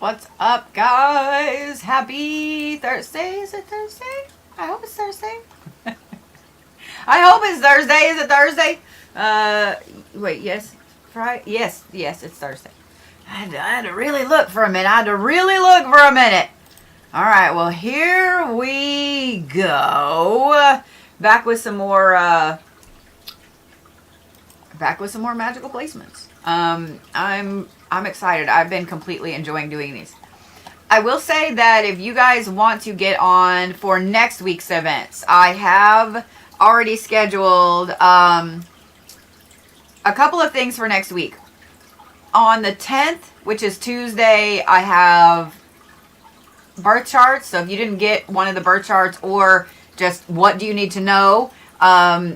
What's up, guys? Happy Thursday. Is it Thursday? I hope it's Thursday. I hope it's Thursday. Is it Thursday? Wait, yes. Friday? Yes, it's Thursday. I had to really look for a minute. All right, well, here we go. Back with some more magical placements. I'm excited. I've been completely enjoying doing these. I will say that if you guys want to get on for next week's events, I have already scheduled a couple of things for next week. On the 10th, which is Tuesday, I have birth charts. So if you didn't get one of the birth charts or just what do you need to know,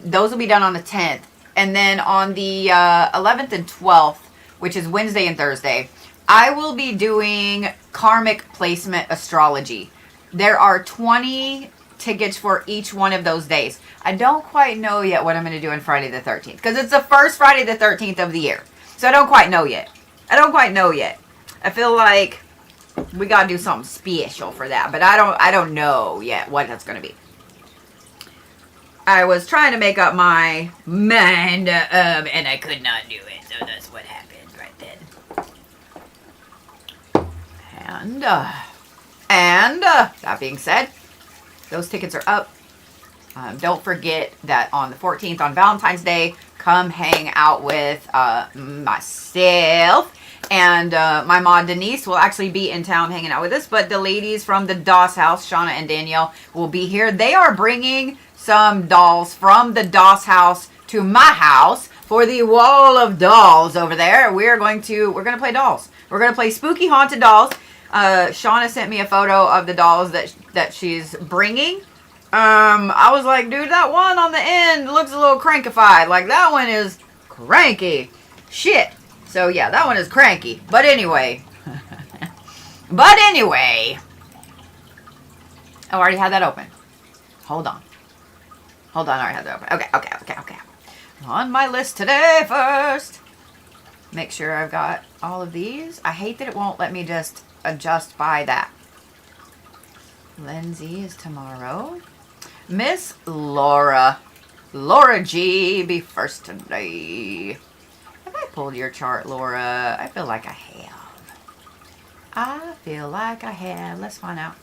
those will be done on the 10th. And then on the 11th and 12th, which is Wednesday and Thursday, I will be doing karmic placement astrology. There are 20 tickets for each one of those days. I don't quite know yet what I'm going to do on Friday the 13th because it's the first Friday the 13th of the year. So I don't quite know yet. I feel like we got to do something special for that, but I don't know yet what that's going to be. I was trying to make up my mind, and I could not do it, so that's what happened right then. And that being said, those tickets are up. Don't forget that on the 14th, on Valentine's Day, come hang out with myself. And my mom Denise will actually be in town hanging out with us. But the ladies from the Doss House, Shauna and Danielle, will be here. They are bringing some dolls from the Doss House to my house for the wall of dolls over there. We're going to play dolls. We're going to play spooky haunted dolls. Shauna sent me a photo of the dolls that she's bringing. I was like, dude, that one on the end looks a little crankified. Like, that one is cranky. Shit. So, yeah, that one is cranky. But anyway. I already had that open. Hold on. I already had that open. Okay. On my list today first. Make sure I've got all of these. I hate that it won't let me just adjust by that. Lindsay is tomorrow. Miss Laura G, be first today. Have I pulled your chart, Laura? I feel like I have. Let's find out.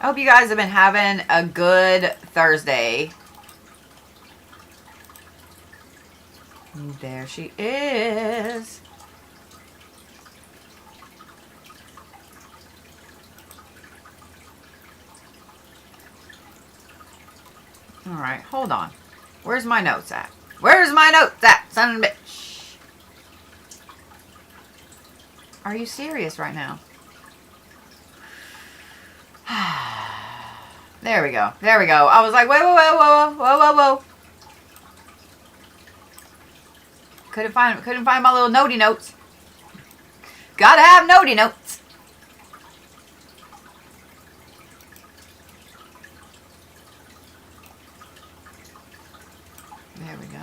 I hope you guys have been having a good Thursday. There she is. All right, hold on. Where's my notes at? Son of a bitch? Are you serious right now? There we go. I was like, whoa. Couldn't find my little notey notes. Gotta have notey notes. There we go.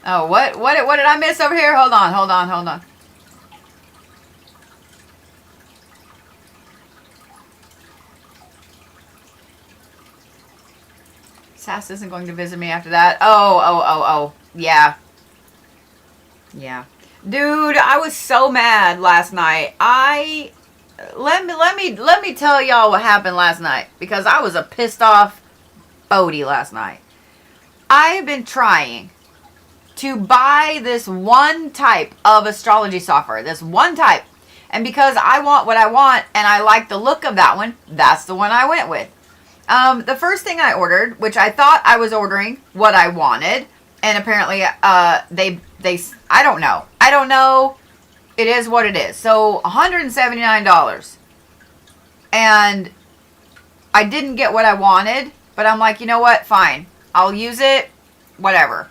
Oh, what did I miss over here? Hold on. Sass isn't going to visit me after that. Oh. Yeah. Dude, I was so mad last night. Let me tell y'all what happened last night because I was a pissed off Bodhi last night. I have been trying to buy this one type of astrology software. And because I want what I want and I like the look of that one, that's the one I went with. The first thing I ordered, which I thought I was ordering what I wanted, and apparently I don't know. It is what it is. So $179. And I didn't get what I wanted, but I'm like, you know what? Fine. I'll use it. Whatever.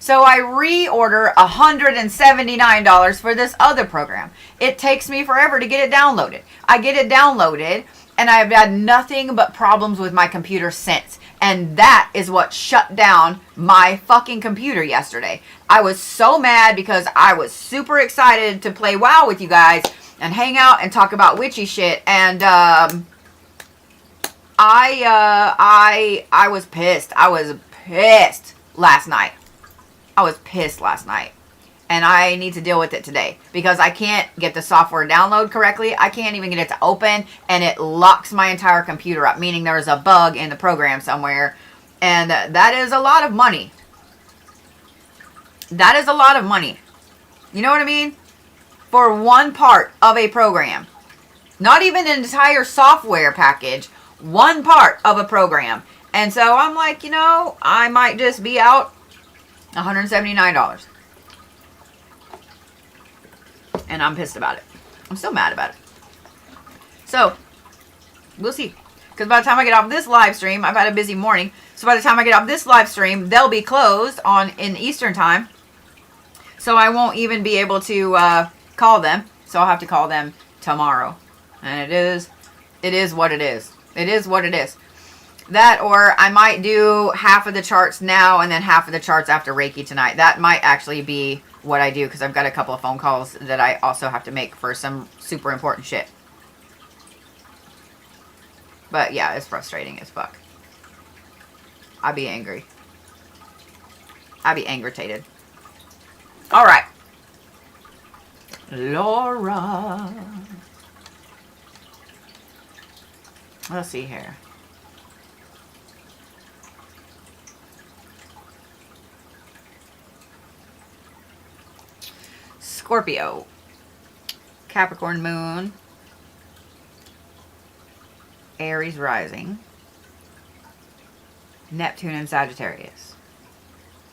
So I reorder $179 for this other program. It takes me forever to get it downloaded. I get it downloaded, and I've had nothing but problems with my computer since. And that is what shut down my fucking computer yesterday. I was so mad because I was super excited to play WoW with you guys and hang out and talk about witchy shit. And I was pissed. I was pissed last night. I was pissed last night. And I need to deal with it today because I can't get the software download correctly. I can't even get it to open, and it locks my entire computer up, meaning there's a bug in the program somewhere. And that is a lot of money. That is a lot of money. You know what I mean? For one part of a program. Not even an entire software package. One part of a program. And so I'm like, you know, I might just be out $179. And I'm pissed about it. I'm still mad about it. So, we'll see. Because by the time I get off this live stream, I've had a busy morning. So by the time I get off this live stream, they'll be closed in Eastern time. So I won't even be able to call them. So I'll have to call them tomorrow. And it is what it is. It is what it is. That, or I might do half of the charts now and then half of the charts after Reiki tonight. That might actually be what I do, because I've got a couple of phone calls that I also have to make for some super important shit. But yeah, it's frustrating as fuck. I'd be angry. I'd be angry-tated. Alright. Laura. Let's see here. Scorpio, Capricorn moon, Aries rising, Neptune and Sagittarius.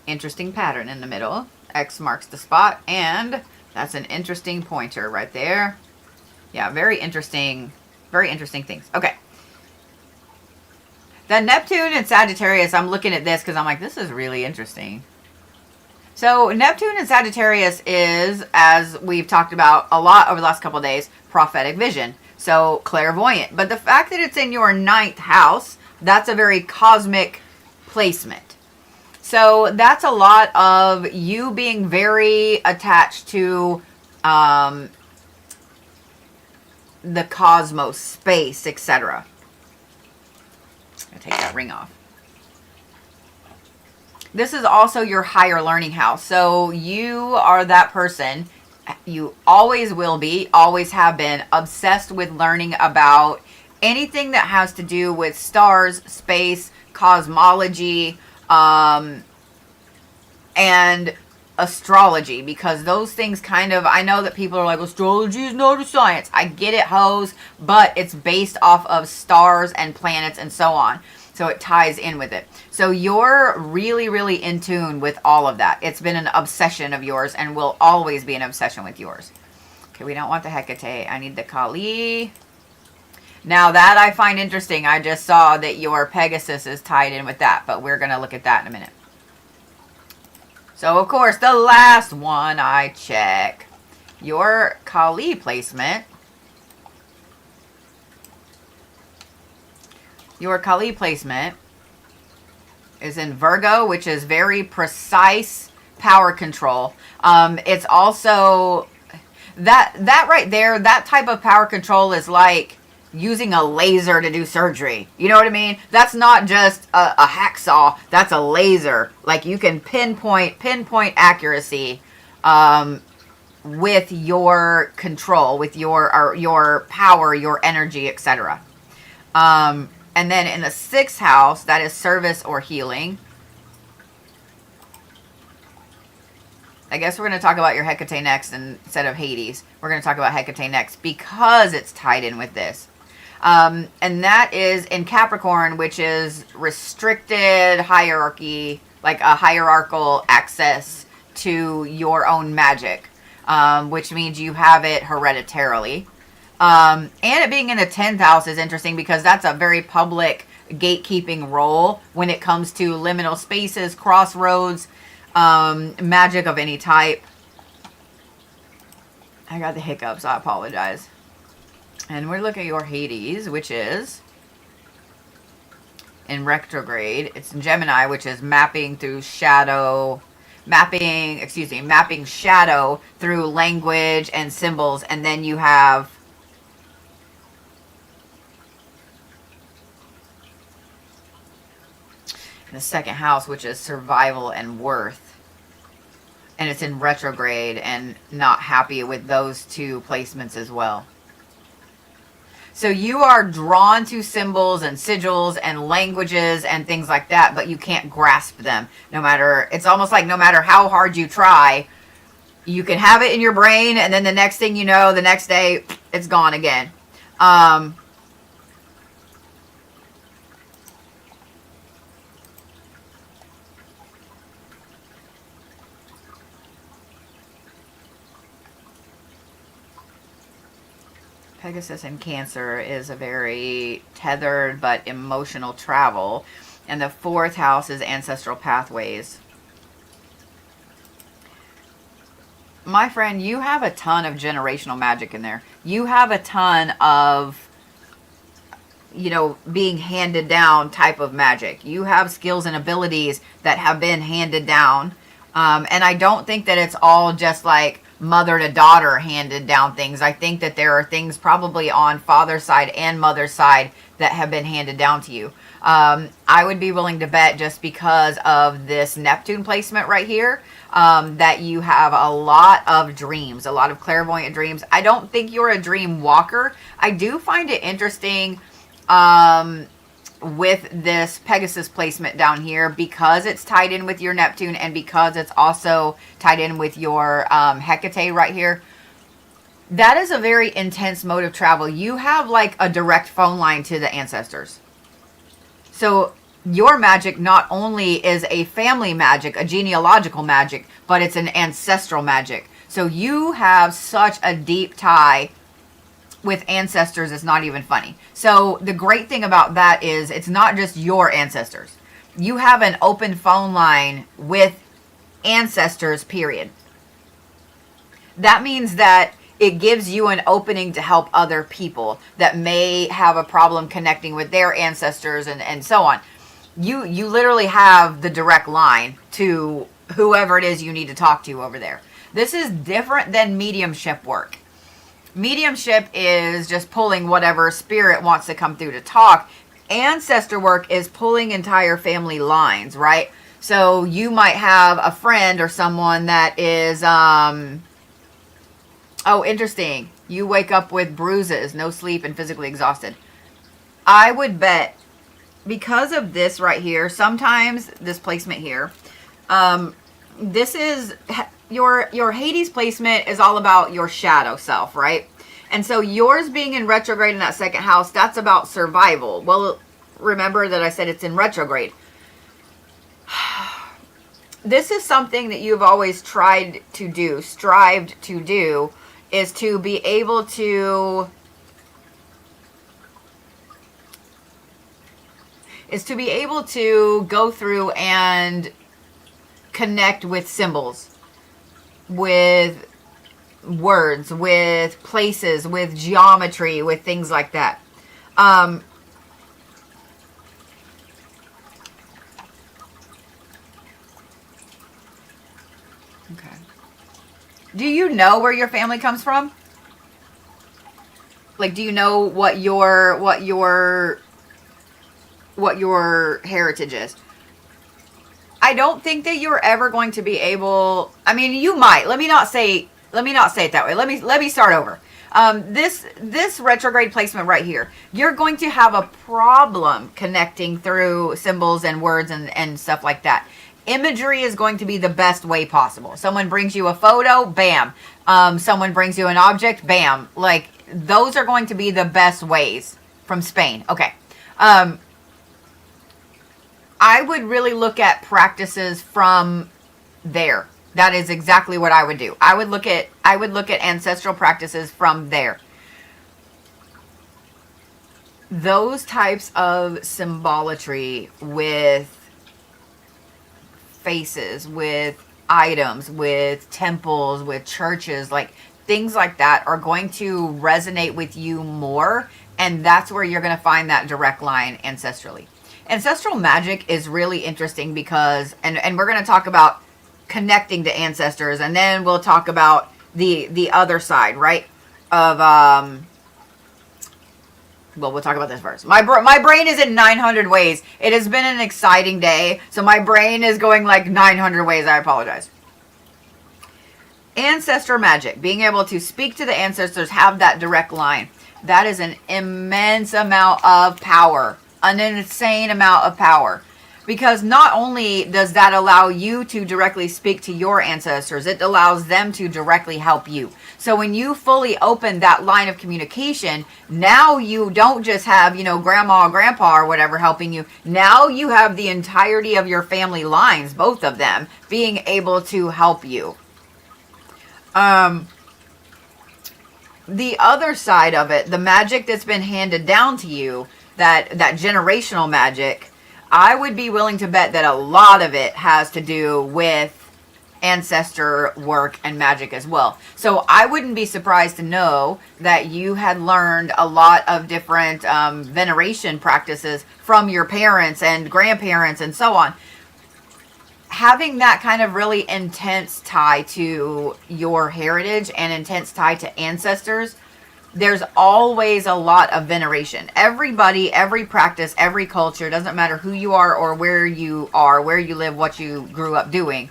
Interesting pattern in the middle. X marks the spot, and that's an interesting pointer right there. Yeah, very interesting things. Okay. The Neptune and Sagittarius, I'm looking at this because I'm like, this is really interesting. So Neptune and Sagittarius is, as we've talked about a lot over the last couple of days, prophetic vision. So clairvoyant. But the fact that it's in your 9th house, that's a very cosmic placement. So that's a lot of you being very attached to the cosmos, space, etc. I'll take that ring off. This is also your higher learning house. So you are that person. You always will be, always have been, obsessed with learning about anything that has to do with stars, space, cosmology, and astrology. Because those things kind of, I know that people are like, astrology is not a science. I get it, hoes, but it's based off of stars and planets and so on. So it ties in with it. So you're really, really in tune with all of that. It's been an obsession of yours and will always be an obsession with yours. Okay, we don't want the Hecate. I need the Kali. Now that I find interesting. I just saw that your Pegasus is tied in with that, but we're going to look at that in a minute. So, of course, the last one I check. Your Kali placement. Your Kali placement is in Virgo, which is very precise power control. It's also that right there, that type of power control is like using a laser to do surgery. You know what I mean? That's not just a hacksaw. That's a laser. Like you can pinpoint accuracy with your control, with your power, your energy, etc. And then in the 6th house, that is service or healing. I guess we're going to talk about your Hecate next instead of Hades. We're going to talk about Hecate next because it's tied in with this. And that is in Capricorn, which is restricted hierarchy, like a hierarchical access to your own magic, which means you have it hereditarily. And it being in the 10th house is interesting because that's a very public gatekeeping role when it comes to liminal spaces, crossroads, magic of any type. I got the hiccups. I apologize. And we're looking at your Hades, which is in retrograde. It's in Gemini, which is mapping through shadow, mapping shadow through language and symbols. And then you have the second house, which is survival and worth. And it's in retrograde, and not happy with those two placements as well. So you are drawn to symbols and sigils and languages and things like that, but you can't grasp them. It's almost like no matter how hard you try, you can have it in your brain, and then the next thing you know, the next day, it's gone again. Pegasus in Cancer is a very tethered but emotional travel. And the fourth house is ancestral pathways. My friend, you have a ton of generational magic in there. You have a ton of, being handed down type of magic. You have skills and abilities that have been handed down. And I don't think that it's all just like mother to daughter handed down things. I think that there are things probably on father's side and mother's side that have been handed down to you. I would be willing to bet, just because of this Neptune placement right here, that you have a lot of dreams, a lot of clairvoyant dreams. I don't think you're a dream walker. I do find it interesting with this Pegasus placement down here, because it's tied in with your Neptune, and because it's also tied in with your Hecate right here. That is a very intense mode of travel. You have like a direct phone line to the ancestors. So your magic not only is a family magic, a genealogical magic, but it's an ancestral magic. So you have such a deep tie with ancestors, it's not even funny. So the great thing about that is it's not just your ancestors. You have an open phone line with ancestors, period. That means that it gives you an opening to help other people that may have a problem connecting with their ancestors and so on. You literally have the direct line to whoever it is you need to talk to over there. This is different than mediumship work. Mediumship is just pulling whatever spirit wants to come through to talk. Ancestor work is pulling entire family lines, right? So you might have a friend or someone that is, interesting. You wake up with bruises, no sleep, and physically exhausted. I would bet, because of this right here, sometimes this placement here, this is your Hades placement is all about your shadow self, right? And so yours being in retrograde in that second house, that's about survival. Well, remember that I said it's in retrograde. This is something that you've always strived to do, is to be able to go through and connect with symbols, with words, with places, with geometry, with things like that. Okay. Do you know where your family comes from? Like, do you know what your heritage is? I don't think that you're ever going to be able, I mean, you might. Let me not say it that way. Let me start over. This retrograde placement right here, you're going to have a problem connecting through symbols and words and stuff like that. Imagery is going to be the best way possible. Someone brings you a photo, bam. Someone brings you an object, bam. Like, those are going to be the best ways. From Spain. Okay. I would really look at practices from there. That is exactly what I would do. I would look at ancestral practices from there. Those types of symbolatry with faces, with items, with temples, with churches, like things like that are going to resonate with you more, and that's where you're going to find that direct line ancestrally. Ancestral magic is really interesting because, and we're going to talk about connecting to ancestors, and then we'll talk about the other side, right? Of well, we'll talk about this first. My brain is in 900 ways. It has been an exciting day, so my brain is going like 900 ways. I apologize. Ancestor magic, being able to speak to the ancestors, have that direct line. That is an immense amount of power, an insane amount of power. Because not only does that allow you to directly speak to your ancestors, it allows them to directly help you. So when you fully open that line of communication, now you don't just have, grandma, grandpa, or whatever helping you. Now you have the entirety of your family lines, both of them, being able to help you. The other side of it, the magic that's been handed down to you, that generational magic, I would be willing to bet that a lot of it has to do with ancestor work and magic as well. So I wouldn't be surprised to know that you had learned a lot of different veneration practices from your parents and grandparents and so on. Having that kind of really intense tie to your heritage and intense tie to ancestors, there's always a lot of veneration. Everybody, every practice, every culture, doesn't matter who you are, where you live, what you grew up doing.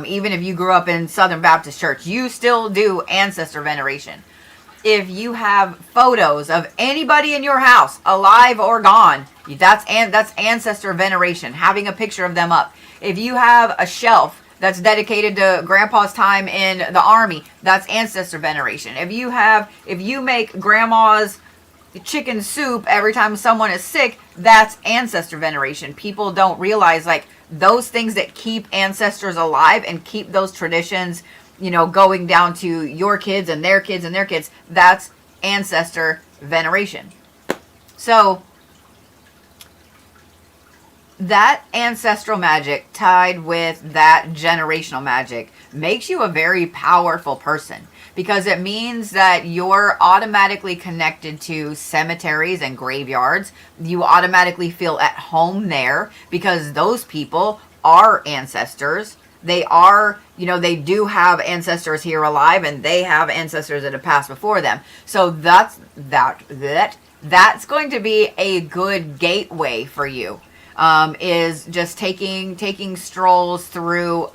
Even if you grew up in Southern Baptist Church, you still do ancestor veneration. If you have photos of anybody in your house, alive or gone, that's ancestor veneration, having a picture of them up. If you have a shelf that's dedicated to grandpa's time in the army, that's ancestor veneration. If you make grandma's chicken soup every time someone is sick, that's ancestor veneration. People don't realize, like, those things that keep ancestors alive and keep those traditions, going down to your kids and their kids and their kids, that's ancestor veneration. So that ancestral magic tied with that generational magic makes you a very powerful person, because it means that you're automatically connected to cemeteries and graveyards. You automatically feel at home there because those people are ancestors. They are, they do have ancestors here alive, and they have ancestors that have passed before them. So that's going to be a good gateway for you. Is just taking strolls through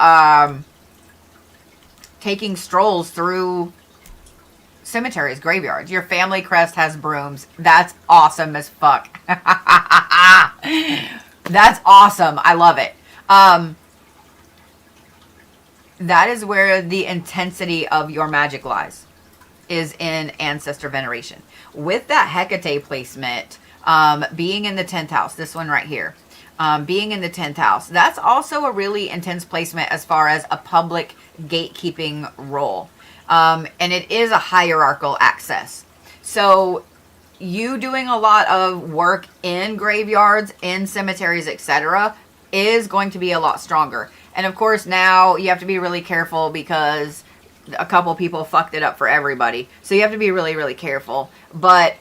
cemeteries, graveyards. Your family crest has brooms. That's awesome as fuck. That's awesome. I love it. That is where the intensity of your magic lies, is in ancestor veneration. With that Hecate placement, being in the 10th house, this one right here, being in the 10th house, that's also a really intense placement as far as a public gatekeeping role. And it is a hierarchical access. So you doing a lot of work in graveyards, in cemeteries, etc., is going to be a lot stronger. And of course, now you have to be really careful because a couple people fucked it up for everybody. So you have to be really, really careful. But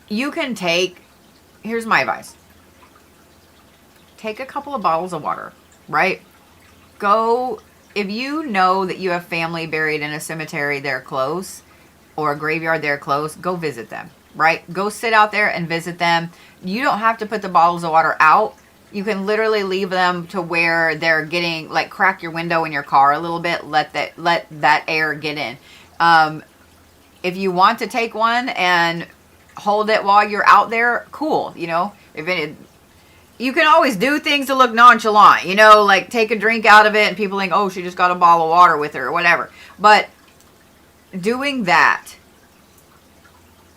you can here's my advice. Take a couple of bottles of water, right? If you know that you have family buried in a cemetery there close, or a graveyard there close, go visit them, right? Go sit out there and visit them. You don't have to put the bottles of water out. You can literally leave them to where they're getting, like, crack your window in your car a little bit, let that air get in. If you want to take one and hold it while you're out there, cool. You can always do things to look nonchalant, like take a drink out of it and people think, oh, she just got a bottle of water with her or whatever. But doing that,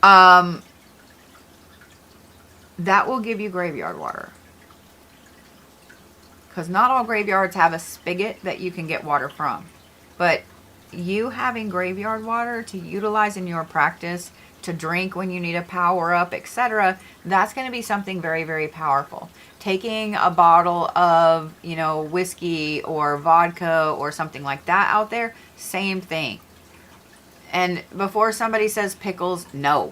that will give you graveyard water. Because not all graveyards have a spigot that you can get water from. But you having graveyard water to utilize in your practice, to drink when you need a power up, etc., that's going to be something very, very powerful. Taking a bottle of, whiskey or vodka or something like that out there, same thing. And before somebody says pickles, no.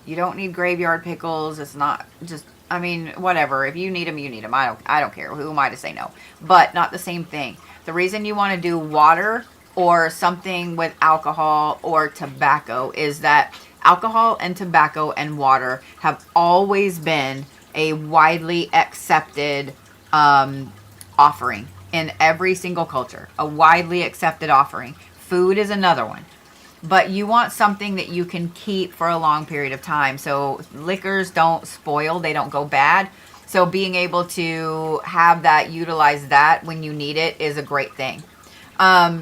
You don't need graveyard pickles. It's not, just I mean, whatever. If you need them, you need them. I don't care. Who am I to say no? But not the same thing. The reason you want to do water or something with alcohol or tobacco is that alcohol and tobacco and water have always been a widely accepted offering in every single culture. A widely accepted offering. Food is another one. But you want something that you can keep for a long period of time. So liquors don't spoil, they don't go bad. So being able to have that, utilize that when you need it is a great thing. But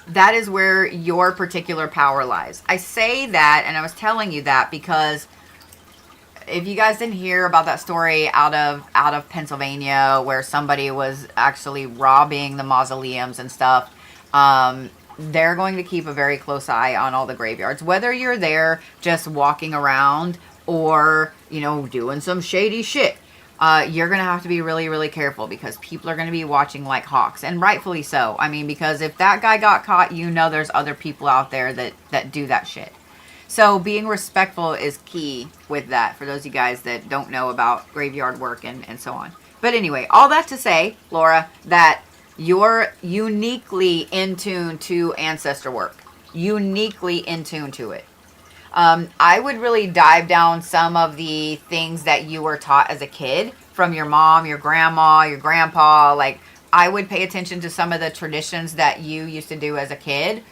that is where your particular power lies. I say that, and I was telling you that because if you guys didn't hear about that story out of Pennsylvania where somebody was actually robbing the mausoleums and stuff, they're going to keep a very close eye on all the graveyards. Whether you're there just walking around or, you know, doing some shady shit, you're going to have to be really, really careful because people are going to be watching like hawks. And rightfully so. I mean, because if that guy got caught, you know there's other people out there that do that shit. So being respectful is key with that for those of you guys that don't know about graveyard work and so on. But anyway, all that to say, Laura, that you're uniquely in tune to ancestor work. Uniquely in tune to it. I would really dive down some of the things that you were taught as a kid from your mom, your grandma, your grandpa. Like, I would pay attention to some of the traditions that you used to do as a kid.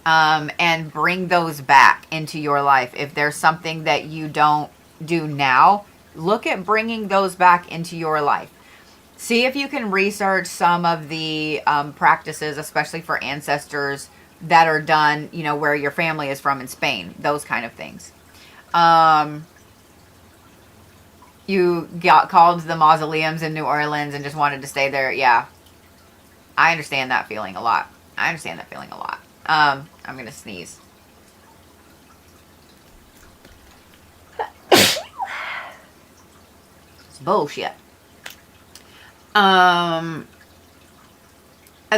And bring those back into your life. If there's something that you don't do now, look at bringing those back into your life. See if you can research some of the practices, especially for ancestors that are done, you know, where your family is from in Spain, those kind of things. You got called to the mausoleums in New Orleans and just wanted to stay there. Yeah, I understand that feeling a lot. I'm going to sneeze. It's bullshit. As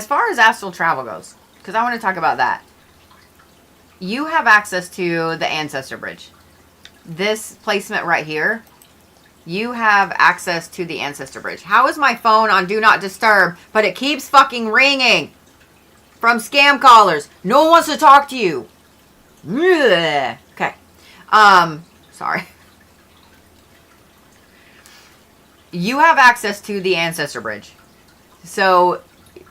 far as astral travel goes, because I want to talk about that. You have access to the Ancestor Bridge. This placement right here, you have access to the Ancestor Bridge. How is my phone on Do Not Disturb, but it keeps fucking ringing? From scam callers. No one wants to talk to you. Ugh. Okay. Sorry. You have access to the Ancestor Bridge. So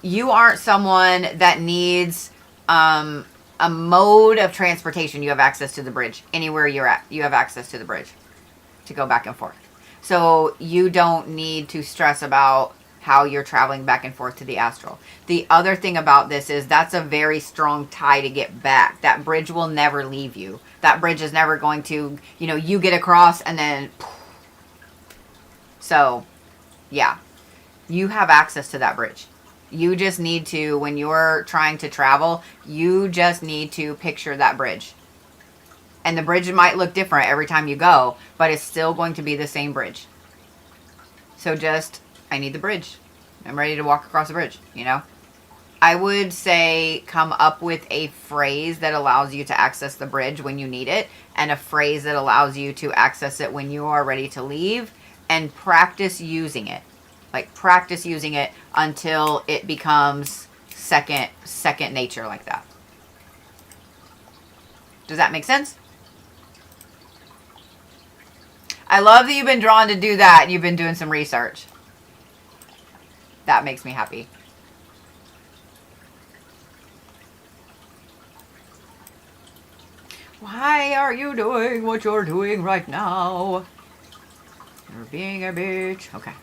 you aren't someone that needs a mode of transportation. You have access to the bridge. Anywhere you're at, you have access to the bridge to go back and forth. So you don't need to stress about how you're traveling back and forth to the astral. The other thing about this is that's a very strong tie to get back. That bridge will never leave you. That bridge is never going to, you know, you get across and then... So, yeah. You have access to that bridge. You just need to, when you're trying to travel, you just need to picture that bridge. And the bridge might look different every time you go, but it's still going to be the same bridge. So just... I need the bridge. I'm ready to walk across the bridge, you know? I would say come up with a phrase that allows you to access the bridge when you need it, and a phrase that allows you to access it when you are ready to leave, and practice using it. Like, practice using it until it becomes second nature like that. Does that make sense? I love that you've been drawn to do that and you've been doing some research. That makes me happy. Why are you doing what you're doing right now? You're being a bitch. Okay.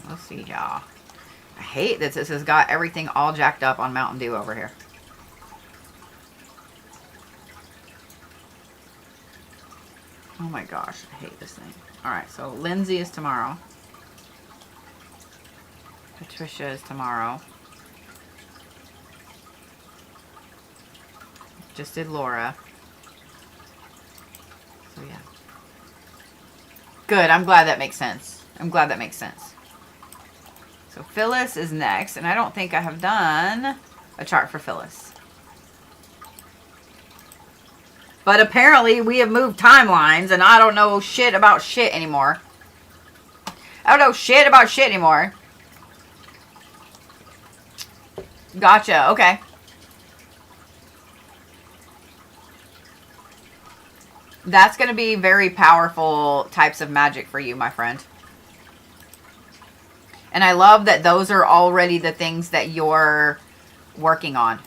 Let's see, y'all. I hate that this has got everything all jacked up on Mountain Dew over here. Oh my gosh, I hate this thing. Alright, so Lindsay is tomorrow. Patricia is tomorrow. Just did Laura. So yeah. Good, I'm glad that makes sense. I'm glad that makes sense. So Phyllis is next, and I don't think I have done a chart for Phyllis. But apparently we have moved timelines, and I don't know shit about shit anymore. I don't know shit about shit anymore. Gotcha, okay. That's going to be very powerful types of magic for you, my friend. And I love that those are already the things that you're working on.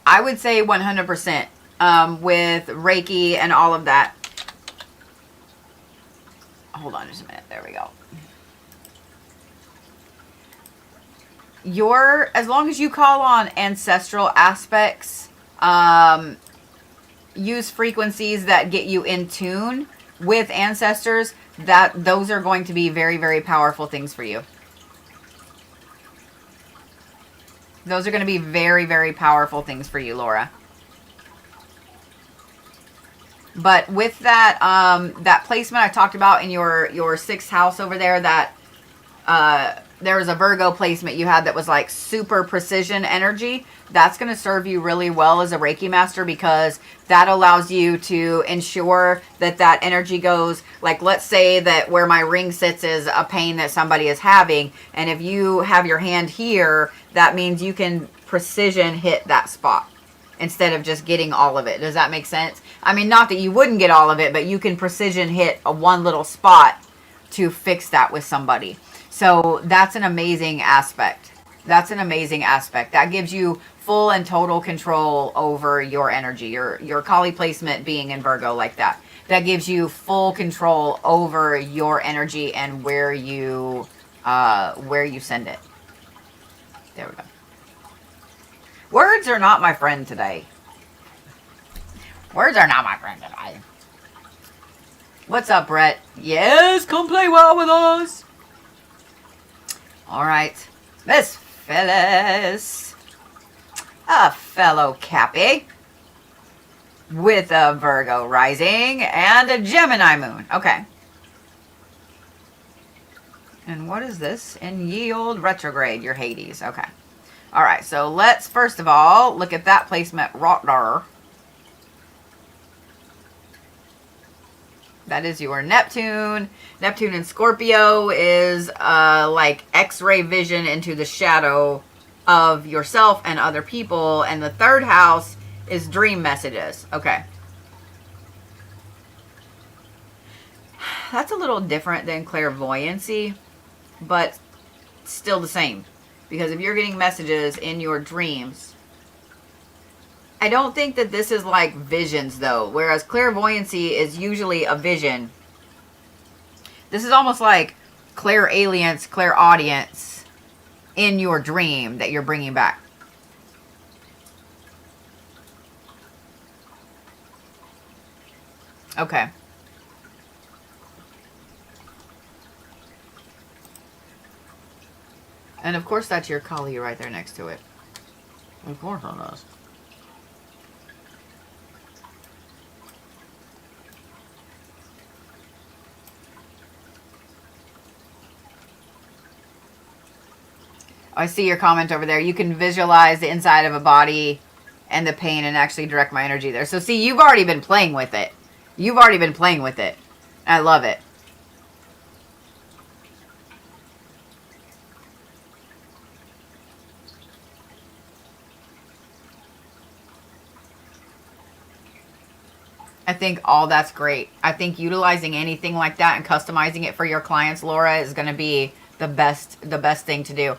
I would say 100% with Reiki and all of that. Hold on just a minute. There we go. As long as you call on ancestral aspects, use frequencies that get you in tune with ancestors, those are going to be very, very powerful things for you. Those are going to be very, very powerful things for you, Laura. But with that, that placement I talked about in your sixth house over there, that there was a Virgo placement you had that was like super precision energy. That's going to serve you really well as a Reiki master, because that allows you to ensure that that energy goes, like, let's say that where my ring sits is a pain that somebody is having. And if you have your hand here, that means you can precision hit that spot instead of just getting all of it. Does that make sense? I mean, not that you wouldn't get all of it, but you can precision hit a one little spot to fix that with somebody. So that's an amazing aspect. That's an amazing aspect. That gives you full and total control over your energy. Your Kali placement being in Virgo like that. That gives you full control over your energy and where you send it. There we go. Words are not my friend today. Words are not my friend today. What's up, Brett? Yes, come play well with us. All right. Miss Phyllis. A fellow Cappy. With a Virgo rising and a Gemini moon. Okay. And what is this? In ye old retrograde, your Hades. Okay. All right, so let's first of all look at that placement right there. That is your Neptune. Neptune in Scorpio is like X-ray vision into the shadow of yourself and other people. And the third house is dream messages. Okay. That's a little different than clairvoyancy, but still the same. Because if you're getting messages in your dreams, I don't think that this is like visions though. Whereas clairvoyancy is usually a vision. This is almost like clairalience, clairaudience in your dream that you're bringing back. Okay. And of course that's your Kali right there next to it. Of course it does. I see your comment over there. You can visualize the inside of a body and the pain and actually direct my energy there. So see, you've already been playing with it. You've already been playing with it. I love it. I think all that's great. I think utilizing anything like that and customizing it for your clients, Laura, is going to be the best thing to do.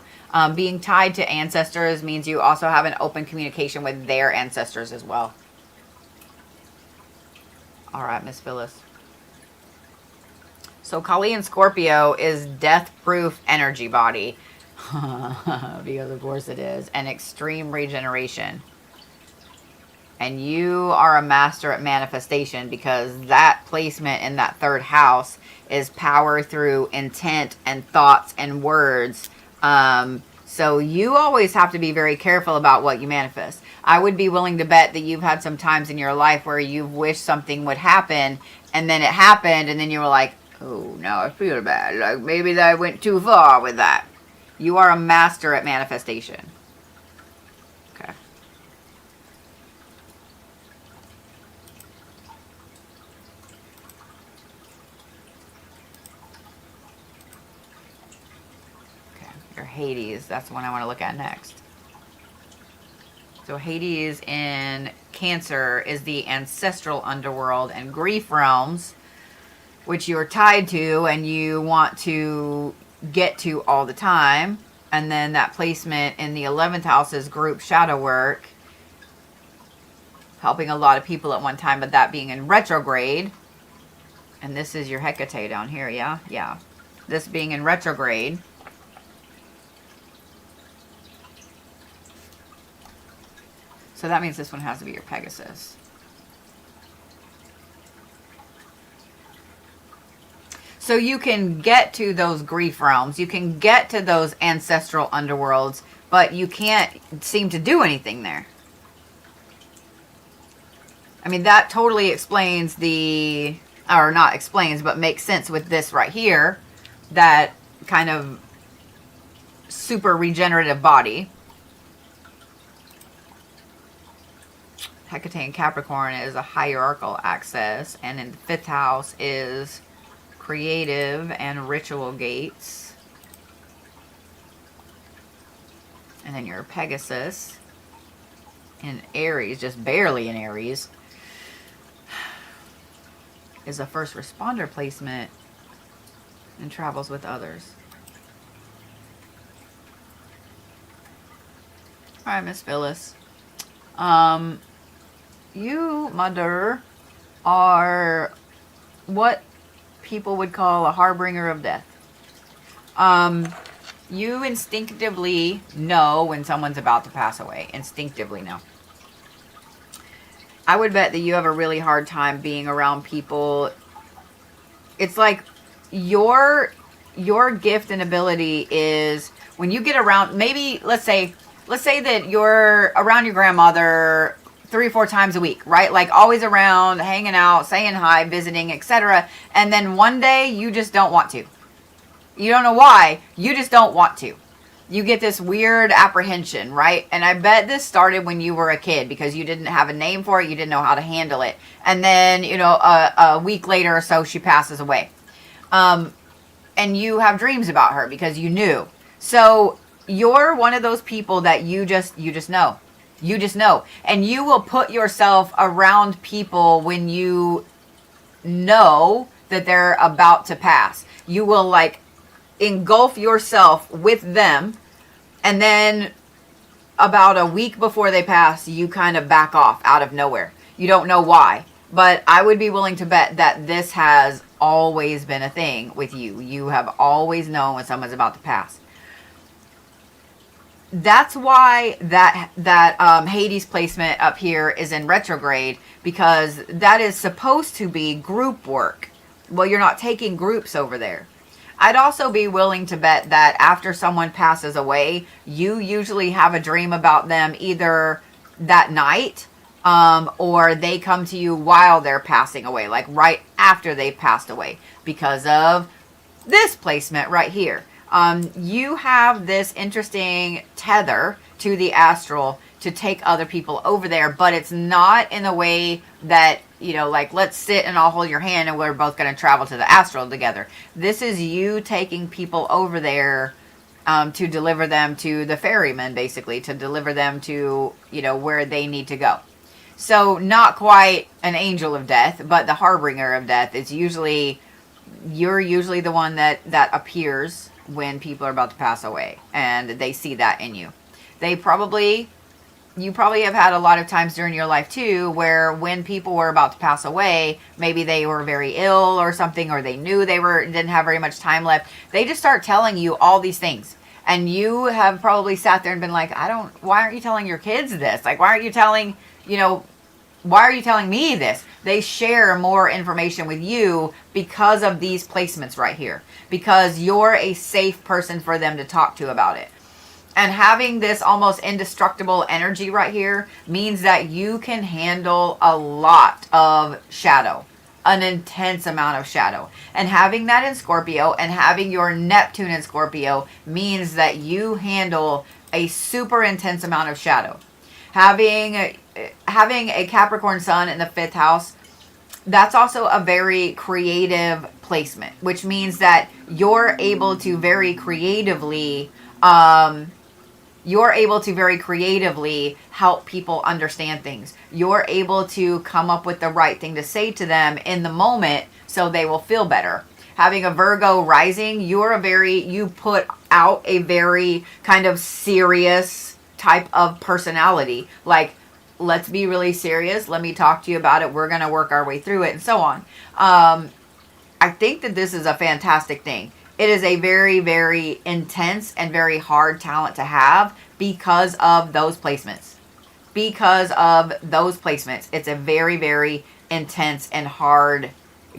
Being tied to ancestors means you also have an open communication with their ancestors as well. All right, Miss Phyllis. So Kali in Scorpio is death-proof energy body. Because of course it is. And extreme regeneration. And you are a master at manifestation, because that placement in that third house is power through intent and thoughts and words. So you always have to be very careful about what you manifest. I would be willing to bet that you've had some times in your life where you've wished something would happen, and then it happened, and then you were like, oh, now I feel bad. Like maybe that I went too far with that. You are a master at manifestation. Okay. Your Hades, that's the one I want to look at next. So Hades in Cancer is the ancestral underworld and grief realms, which you are tied to and you want to get to all the time. And then that placement in the 11th house is group shadow work, helping a lot of people at one time, but that being in retrograde. And this is your Hecate down here, yeah? Yeah. This being in retrograde. So that means this one has to be your Pegasus. So you can get to those grief realms. You can get to those ancestral underworlds, but you can't seem to do anything there. I mean, that totally explains the, or not explains, but makes sense with this right here. That kind of super regenerative body. Hecate in Capricorn is a hierarchical axis, and in the 5th house is creative and ritual gates. And then your Pegasus in Aries, just barely in Aries, is a first responder placement and travels with others. All right, Miss Phyllis. You, mother, are what people would call a harbinger of death. You instinctively know when someone's about to pass away. Instinctively know. I would bet that you have a really hard time being around people. It's like your gift and ability is when you get around, maybe let's say that you're around your grandmother 3 or 4 times a week, right? Like always around, hanging out, saying hi, visiting, etc. And then one day you just don't want to. You don't know why. You just don't want to. You get this weird apprehension, right? And I bet this started when you were a kid because you didn't have a name for it. You didn't know how to handle it. And then, you know, a week later or so, she passes away. And you have dreams about her because you knew. So you're one of those people that you just know. You just know. And you will put yourself around people when you know that they're about to pass. You will like engulf yourself with them. And then about a week before they pass, you kind of back off out of nowhere. You don't know why. But I would be willing to bet that this has always been a thing with you. You have always known when someone's about to pass. That's why that Hades placement up here is in retrograde, because that is supposed to be group work. Well, you're not taking groups over there. I'd also be willing to bet that after someone passes away, you usually have a dream about them either that night or they come to you while they're passing away, like right after they've passed away, because of this placement right here. You have this interesting tether to the astral to take other people over there, but it's not in a way that, you know, like, let's sit and I'll hold your hand and we're both going to travel to the astral together. This is you taking people over there to deliver them to the ferryman, basically, to deliver them to, you know, where they need to go. So not quite an angel of death, but the harbinger of death is usually, you're usually the one that appears when people are about to pass away, and they see that in you. You probably have had a lot of times during your life too, where when people were about to pass away, maybe they were very ill or something, or they knew they didn't have very much time left. They just start telling you all these things, and you have probably sat there and been like, why aren't you telling your kids this? Like, why aren't you telling, you know, Why are you telling me this? They share more information with you because of these placements right here. Because you're a safe person for them to talk to about it. And having this almost indestructible energy right here means that you can handle a lot of shadow. An intense amount of shadow. And having that in Scorpio and having your Neptune in Scorpio means that you handle a super intense amount of shadow. Having a Capricorn sun in the 5th house, that's also a very creative placement, which means that you're able to very creatively help people understand things. You're able to come up with the right thing to say to them in the moment so they will feel better. Having a Virgo rising, you put out a very kind of serious type of personality. Like, let's be really serious. Let me talk to you about it. We're going to work our way through it and so on. I think that this is a fantastic thing. It is a very, very intense and very hard talent to have because of those placements. Because of those placements. It's a very, very intense and hard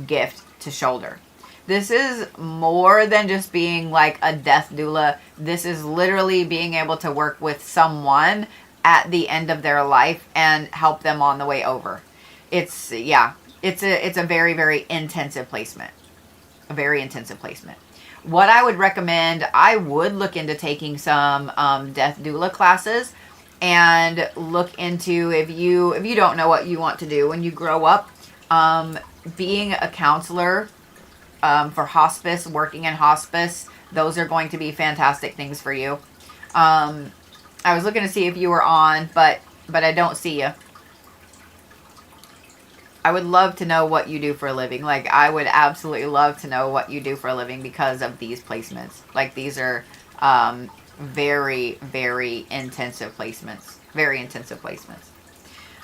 gift to shoulder. This is more than just being like a death doula. This is literally being able to work with someone at the end of their life and help them on the way over. It's a very, very intensive placement. A very intensive placement. What I would recommend, I would look into taking some death doula classes and look into, if you don't know what you want to do when you grow up, being a counselor for hospice, working in hospice, those are going to be fantastic things for you. I was looking to see if you were on, but I don't see you. I would love to know what you do for a living. Like, I would absolutely love to know what you do for a living because of these placements. Like, these are very, very intensive placements. Very intensive placements.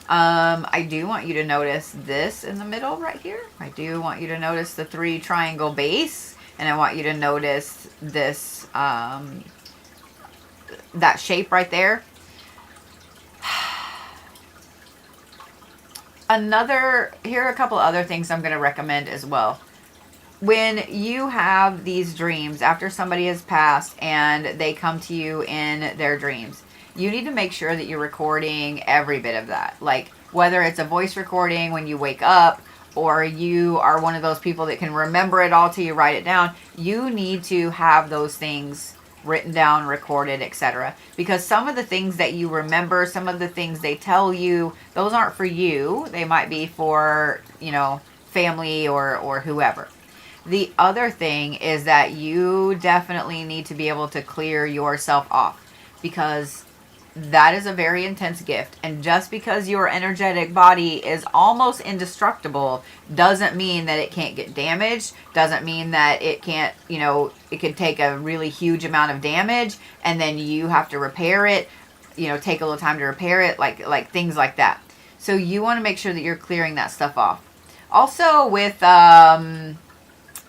I do want you to notice this in the middle right here. I do want you to notice the 3 triangle base. And I want you to notice this, that shape right there. Here are a couple other things I'm going to recommend as well. When you have these dreams after somebody has passed and they come to you in their dreams, you need to make sure that you're recording every bit of that. Like, whether it's a voice recording when you wake up, or you are one of those people that can remember it all till you write it down, you need to have those things written down, recorded, etc. Because some of the things that you remember, some of the things they tell you, those aren't for you. They might be for, family or whoever. The other thing is that you definitely need to be able to clear yourself off, because that is a very intense gift. And just because your energetic body is almost indestructible doesn't mean that it can't get damaged, doesn't mean that it can't, it could take a really huge amount of damage and then you have to repair it, take a little time to repair it, like things like that. So you want to make sure that you're clearing that stuff off. Also with, oh,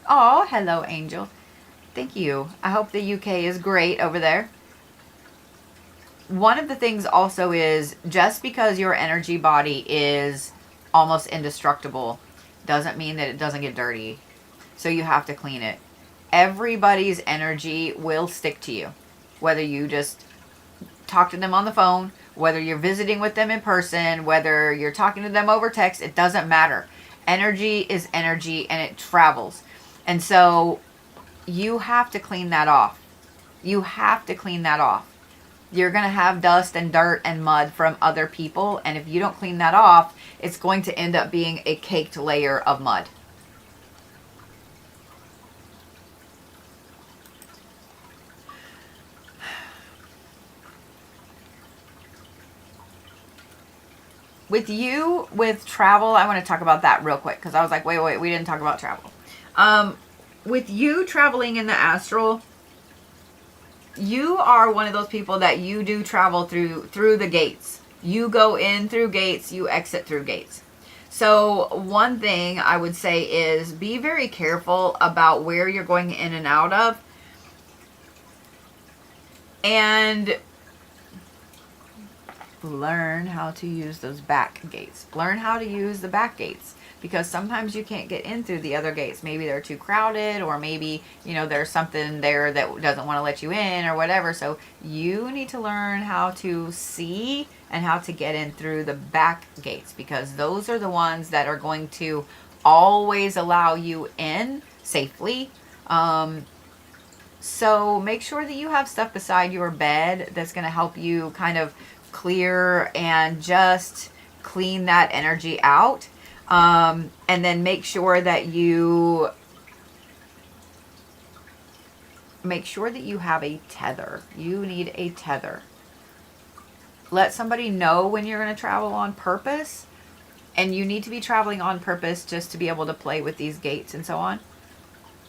hello, Angel. Thank you. I hope the UK is great over there. One of the things also is, just because your energy body is almost indestructible doesn't mean that it doesn't get dirty. So you have to clean it. Everybody's energy will stick to you. Whether you just talk to them on the phone, whether you're visiting with them in person, whether you're talking to them over text, it doesn't matter. Energy is energy and it travels. And so you have to clean that off. You have to clean that off. You're going to have dust and dirt and mud from other people. And if you don't clean that off, it's going to end up being a caked layer of mud. With travel, I want to talk about that real quick. Because I was like, wait, we didn't talk about travel. With you traveling in the astral, you are one of those people that you do travel through the gates. You go in through gates, you exit through gates. So one thing I would say is be very careful about where you're going in and out of. And learn how to use those back gates. Learn how to use the back gates, because sometimes you can't get in through the other gates. Maybe they're too crowded, or maybe, you know, there's something there that doesn't want to let you in or whatever. So you need to learn how to see and how to get in through the back gates, because those are the ones that are going to always allow you in safely. So make sure that you have stuff beside your bed that's going to help you kind of clear and just clean that energy out. And then make sure that you have a tether. You need a tether. Let somebody know when you're going to travel on purpose. And you need to be traveling on purpose just to be able to play with these gates and so on.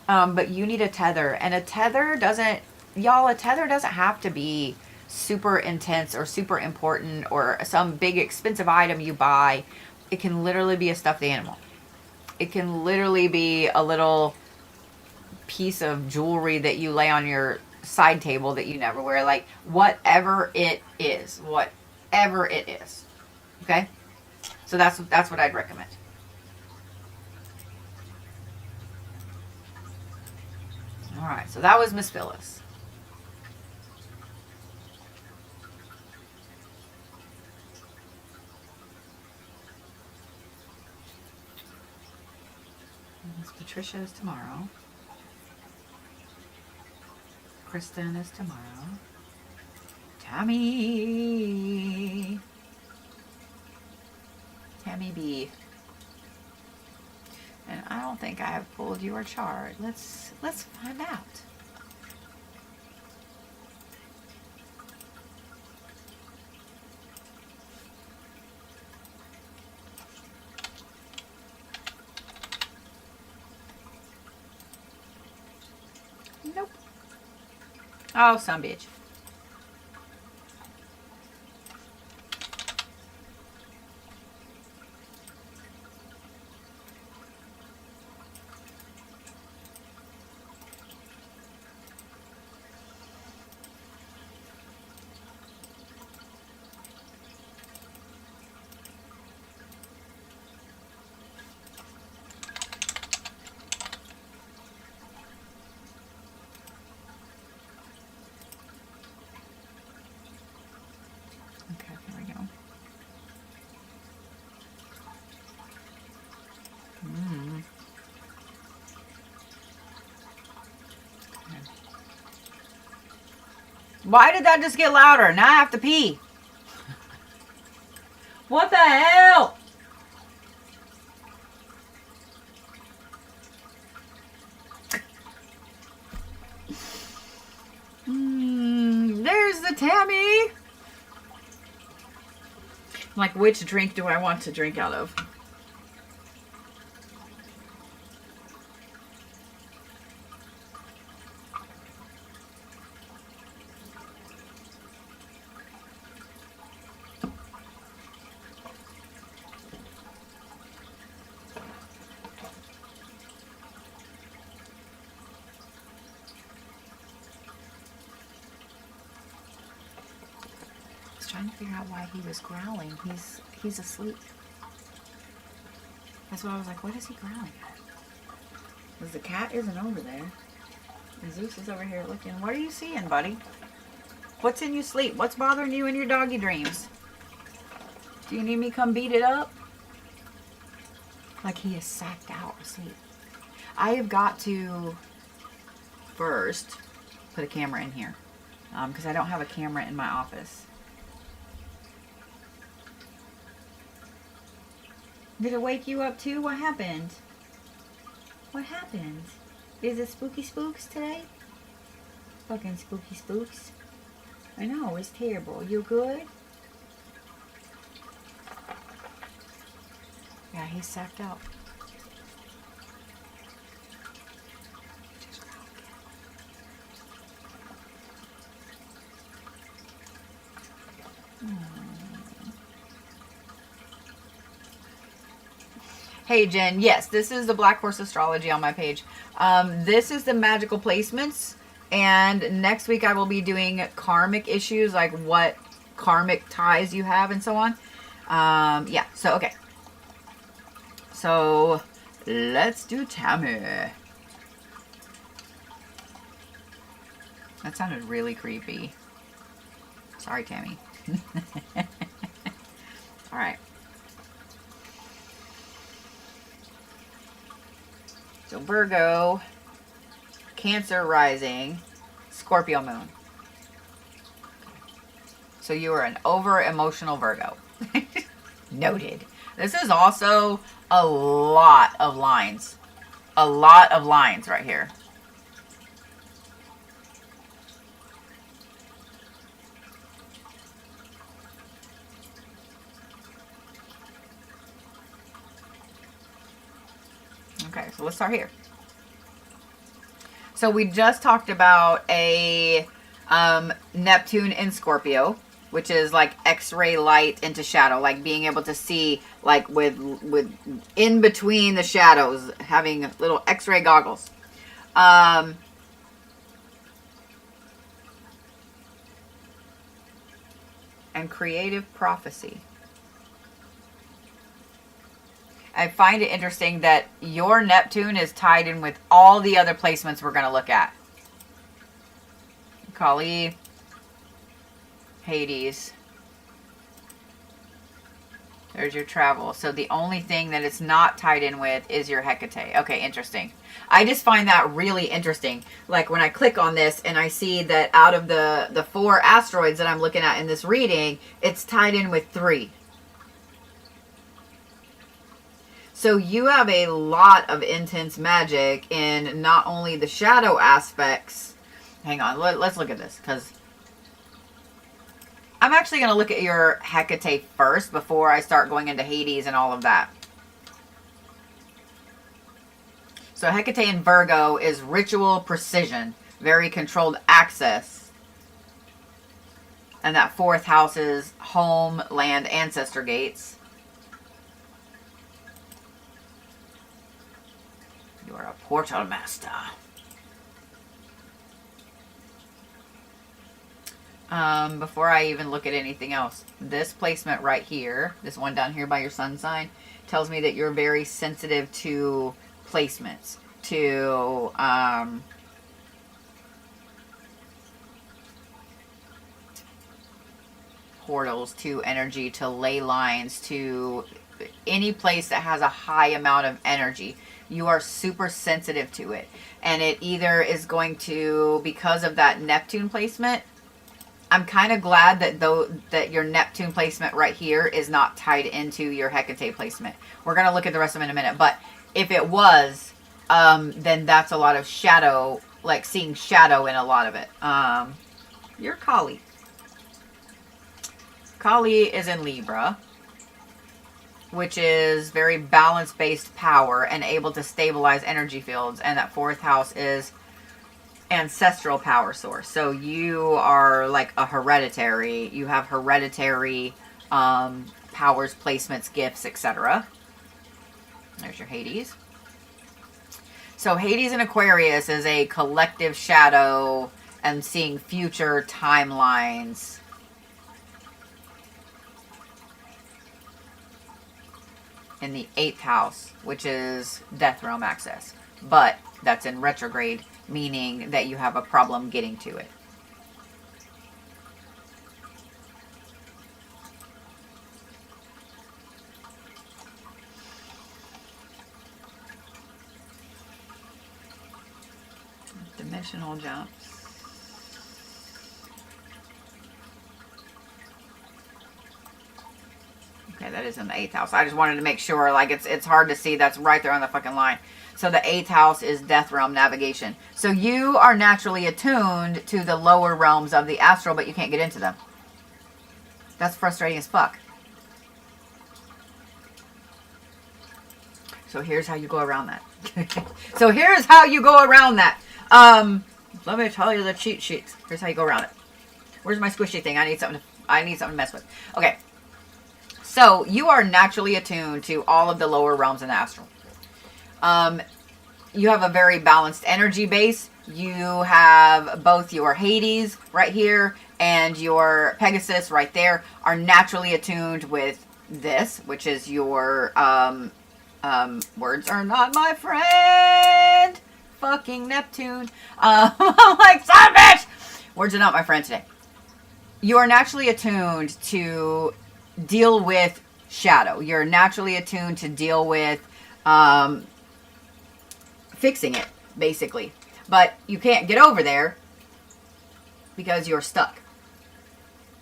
But you need a tether. And a tether doesn't have to be super intense or super important or some big expensive item you buy. It can literally be a stuffed animal. It can literally be a little piece of jewelry that you lay on your side table that you never wear. Like, whatever it is. Whatever it is. Okay? So that's what I'd recommend. All right, so that was Miss Phyllis. Miss Patricia is tomorrow. Kristen is tomorrow. Tammy B. And I don't think I have pulled your chart. Let's find out. Nope. Oh, some bitch. Okay, here we go. Okay. Why did that just get louder? Now I have to pee. What the hell? There's the Tammy. Like, which drink do I want to drink out of? Trying to figure out why he was growling. He's asleep. That's why I was like, what is he growling at? Because the cat isn't over there. And Zeus is over here looking. What are you seeing, buddy? What's in your sleep? What's bothering you in your doggy dreams? Do you need me to come beat it up? Like he is sacked out asleep. I have got to first put a camera in here. Because I don't have a camera in my office. Did it wake you up too? What happened? What happened? Is it spooky spooks today? Fucking spooky spooks. I know, it's terrible. You good? Yeah, he's sacked out. Hey Jen, yes, this is the Black Horse Astrology on my page. This is the magical placements, and next week I will be doing karmic issues, like what karmic ties you have and so on. Yeah, so okay. So let's do Tammy. That sounded really creepy. Sorry, Tammy. All right. So Virgo, Cancer rising, Scorpio moon. So you are an over-emotional Virgo. Noted. This is also a lot of lines. A lot of lines right here. Okay, so let's start here. So we just talked about a Neptune in Scorpio, which is like X-ray light into shadow, like being able to see like with in between the shadows, having little X-ray goggles. And creative prophecy. I find it interesting that your Neptune is tied in with all the other placements we're going to look at. Kali, Hades. There's your travel. So the only thing that it's not tied in with is your Hecate. Okay, interesting. I just find that really interesting. Like when I click on this and I see that out of the 4 asteroids that I'm looking at in this reading, it's tied in with 3. So you have a lot of intense magic in not only the shadow aspects. Hang on, let's look at this, because I'm actually going to look at your Hecate first before I start going into Hades and all of that. So Hecate in Virgo is ritual precision, very controlled access. And that 4th house is home, land, ancestor gates. You are a portal master. Before I even look at anything else, this placement right here, this one down here by your sun sign, tells me that you're very sensitive to placements, to portals, to energy, to ley lines, to any place that has a high amount of energy. You are super sensitive to it. And it either is going to, because of that Neptune placement, I'm kind of glad that your Neptune placement right here is not tied into your Hecate placement. We're going to look at the rest of them in a minute. But if it was, then that's a lot of shadow, like seeing shadow in a lot of it. You're Kali. Kali is in Libra, which is very balance-based power and able to stabilize energy fields. And that 4th house is ancestral power source. So you are like a hereditary. You have hereditary powers, placements, gifts, etc. There's your Hades. So Hades in Aquarius is a collective shadow and seeing future timelines. In the 8th house, which is death realm access. But that's in retrograde, meaning that you have a problem getting to it. Dimensional jumps. Okay, that is in the 8th house. I just wanted to make sure, like, it's hard to see. That's right there on the fucking line. So the 8th house is death realm navigation. So you are naturally attuned to the lower realms of the astral, but you can't get into them. That's frustrating as fuck. So here's how you go around that. So here's how you go around that. Let me tell you the cheat sheets. Here's how you go around it. Where's my squishy thing? I need something to mess with. Okay. So you are naturally attuned to all of the lower realms in the astral. You have a very balanced energy base. You have both your Hades right here and your Pegasus right there are naturally attuned with this, which is your, words are not my friend, fucking Neptune. I'm like, son of a bitch! Words are not my friend today. You are naturally attuned to deal with shadow. You're naturally attuned to deal with fixing it, basically. But you can't get over there because you're stuck.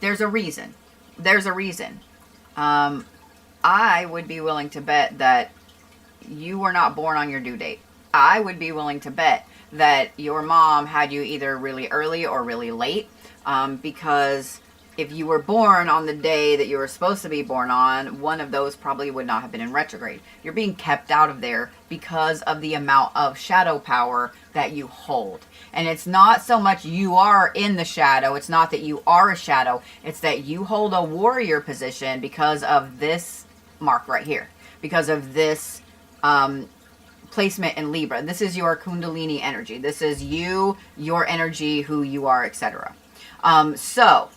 There's a reason. There's a reason. I would be willing to bet that you were not born on your due date. I would be willing to bet that your mom had you either really early or really late, because if you were born on the day that you were supposed to be born on, one of those probably would not have been in retrograde. You're being kept out of there because of the amount of shadow power that you hold. And it's not so much you are in the shadow. It's not that you are a shadow. It's that you hold a warrior position because of this mark right here. Because of this placement in Libra. This is your Kundalini energy. This is you, your energy, who you are, etc. So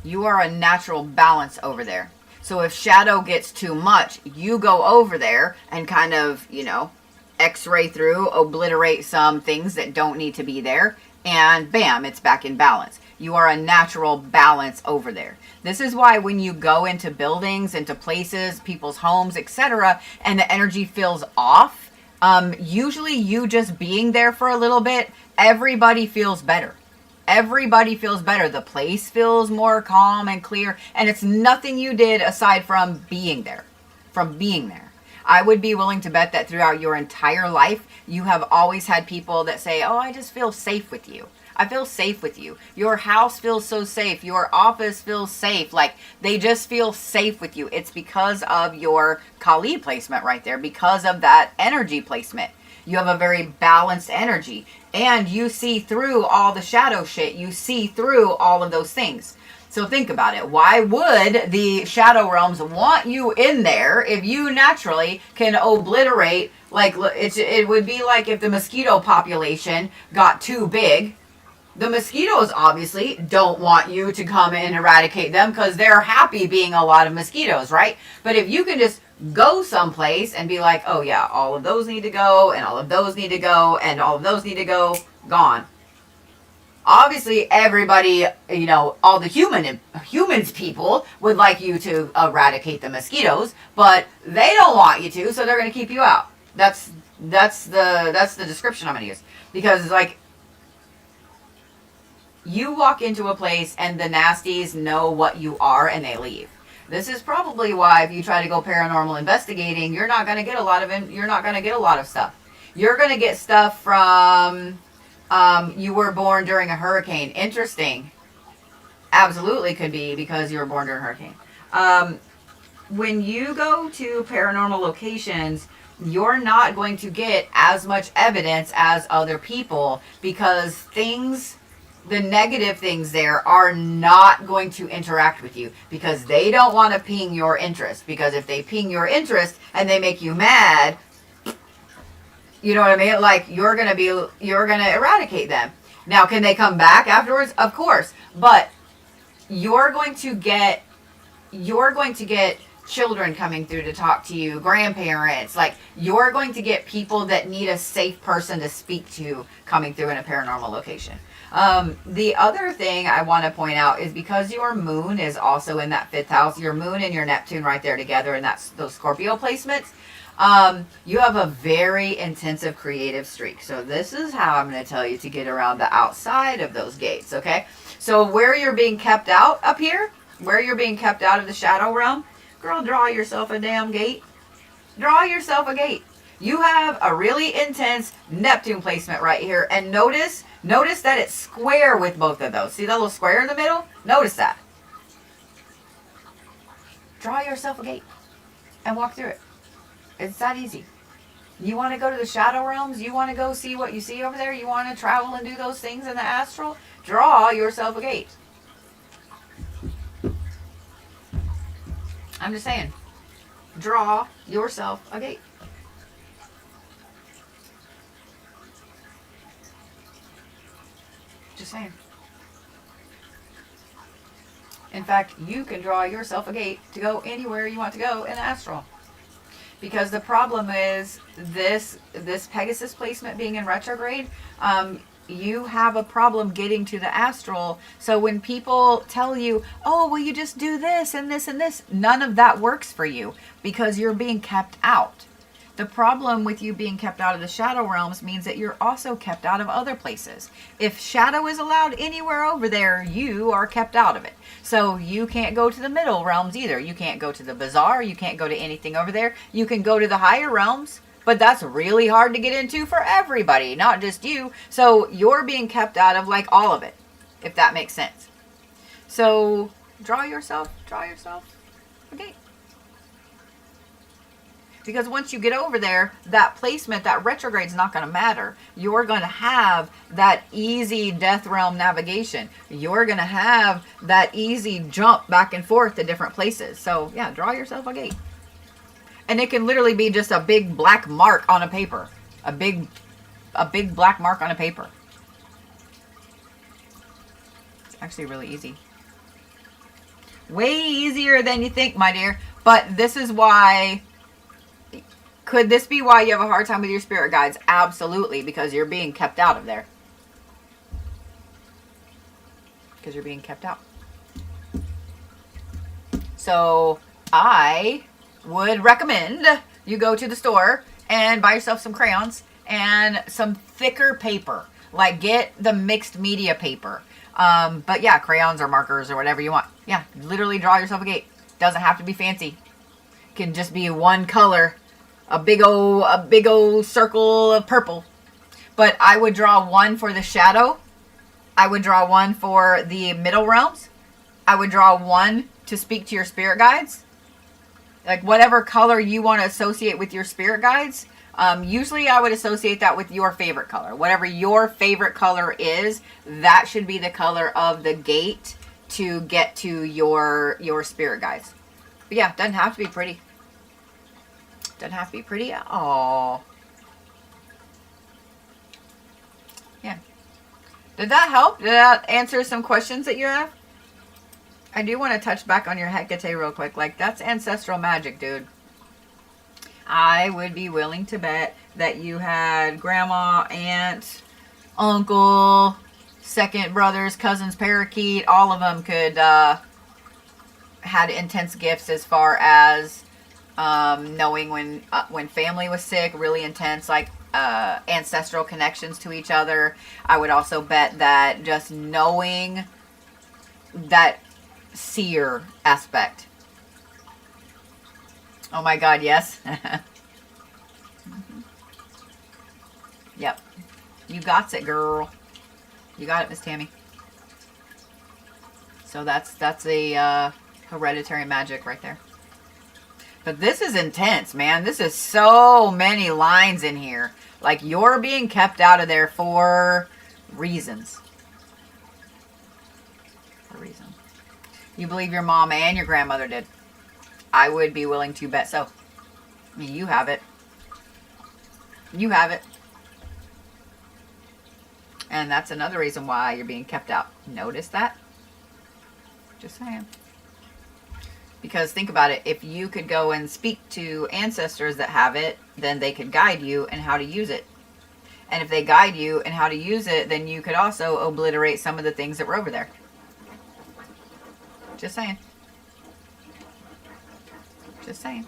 you are a natural balance over there. So if shadow gets too much, you go over there and kind of, you know, x-ray through, obliterate some things that don't need to be there, and bam, it's back in balance. You are a natural balance over there. This is why when you go into buildings, into places, people's homes, etc., and the energy feels off, usually you just being there for a little bit, everybody feels better. Everybody feels better. The place feels more calm and clear, and it's nothing you did aside from being there. From being there. I would be willing to bet that throughout your entire life, you have always had people that say, oh, I just feel safe with you. I feel safe with you. Your house feels so safe. Your office feels safe. Like, they just feel safe with you. It's because of your Kali placement right there, because of that energy placement. You have a very balanced energy, and you see through all the shadow shit. You see through all of those things. So think about it. Why would the shadow realms want you in there if you naturally can obliterate, like, it would be like if the mosquito population got too big. The mosquitoes obviously don't want you to come and eradicate them because they're happy being a lot of mosquitoes, right? But if you can just go someplace and be like, oh yeah, all of those need to go, and all of those need to go, and all of those need to go, gone. Obviously, everybody, you know, all the humans people would like you to eradicate the mosquitoes, but they don't want you to, so they're going to keep you out. That's the description I'm going to use. Because, like, you walk into a place and the nasties know what you are and they leave. This is probably why if you try to go paranormal investigating, you're not going to get a lot of stuff. You're going to get stuff from you were born during a hurricane. Interesting. Absolutely could be because you were born during a hurricane. When you go to paranormal locations, you're not going to get as much evidence as other people because the negative things there are not going to interact with you because they don't want to ping your interest. Because if they ping your interest and they make you mad, you know what I mean? Like, you're going to eradicate them. Now, can they come back afterwards? Of course. But you're going to get children coming through to talk to you, grandparents. Like, you're going to get people that need a safe person to speak to coming through in a paranormal location. The other thing I want to point out is because your moon is also in that 5th house, your moon and your Neptune right there together, and that's those Scorpio placements. You have a very intensive creative streak. So this is how I'm going to tell you to get around the outside of those gates, okay? So where you're being kept out up here, where you're being kept out of the shadow realm, girl, draw yourself a damn gate. Draw yourself a gate. You have a really intense Neptune placement right here. And notice that it's square with both of those. See that little square in the middle? Notice that. Draw yourself a gate and walk through it. It's that easy. You want to go to the shadow realms? You want to go see what you see over there? You want to travel and do those things in the astral? Draw yourself a gate. I'm just saying. Draw yourself a gate. Just saying. In fact, you can draw yourself a gate to go anywhere you want to go in the astral. Because the problem is this Pegasus placement being in retrograde, you have a problem getting to the astral. So when people tell you, oh, well, you just do this and this and this, none of that works for you because you're being kept out. The problem with you being kept out of the shadow realms means that you're also kept out of other places. If shadow is allowed anywhere over there, you are kept out of it. So you can't go to the middle realms either. You can't go to the bazaar. You can't go to anything over there. You can go to the higher realms, but that's really hard to get into for everybody, not just you. So you're being kept out of like all of it, if that makes sense. So draw yourself. Okay. Because once you get over there, that placement, that retrograde is not going to matter. You're going to have that easy death realm navigation. You're going to have that easy jump back and forth to different places. So yeah, draw yourself a gate. And it can literally be just a big black mark on a paper. A big black mark on a paper. It's actually really easy. Way easier than you think, my dear. But this is why... Could this be why you have a hard time with your spirit guides? Absolutely, because you're being kept out of there. Because you're being kept out. So I would recommend you go to the store and buy yourself some crayons and some thicker paper. Like get the mixed media paper. But yeah, crayons or markers or whatever you want. Yeah, literally draw yourself a gate. Doesn't have to be fancy. It can just be one color. A big old circle of purple. But I would draw one for the shadow. I would draw one for the middle realms. I would draw one to speak to your spirit guides. Like whatever color you want to associate with your spirit guides. Usually I would associate that with your favorite color. Whatever your favorite color is, that should be the color of the gate to get to your spirit guides. But yeah, doesn't have to be pretty. Doesn't have to be pretty at all. Yeah. Did that help? Did that answer some questions that you have? I do want to touch back on your Hecate real quick. Like, that's ancestral magic, dude. I would be willing to bet that you had grandma, aunt, uncle, second brothers, cousins, parakeet. All of them could, had intense gifts as far as... knowing when family was sick, really intense, like ancestral connections to each other. I would also bet that just knowing that seer aspect. Oh my God, yes. Yep. You got it, girl. You got it, Miss Tammy. So that's a hereditary magic right there. But this is intense, man. This is so many lines in here. Like, you're being kept out of there for reasons. For reasons. You believe your mom and your grandmother did. I would be willing to bet so. I mean, you have it. You have it. And that's another reason why you're being kept out. Notice that? Just saying. Because think about it, if you could go and speak to ancestors that have it, then they could guide you in how to use it. And if they guide you in how to use it, then you could also obliterate some of the things that were over there. Just saying. Just saying.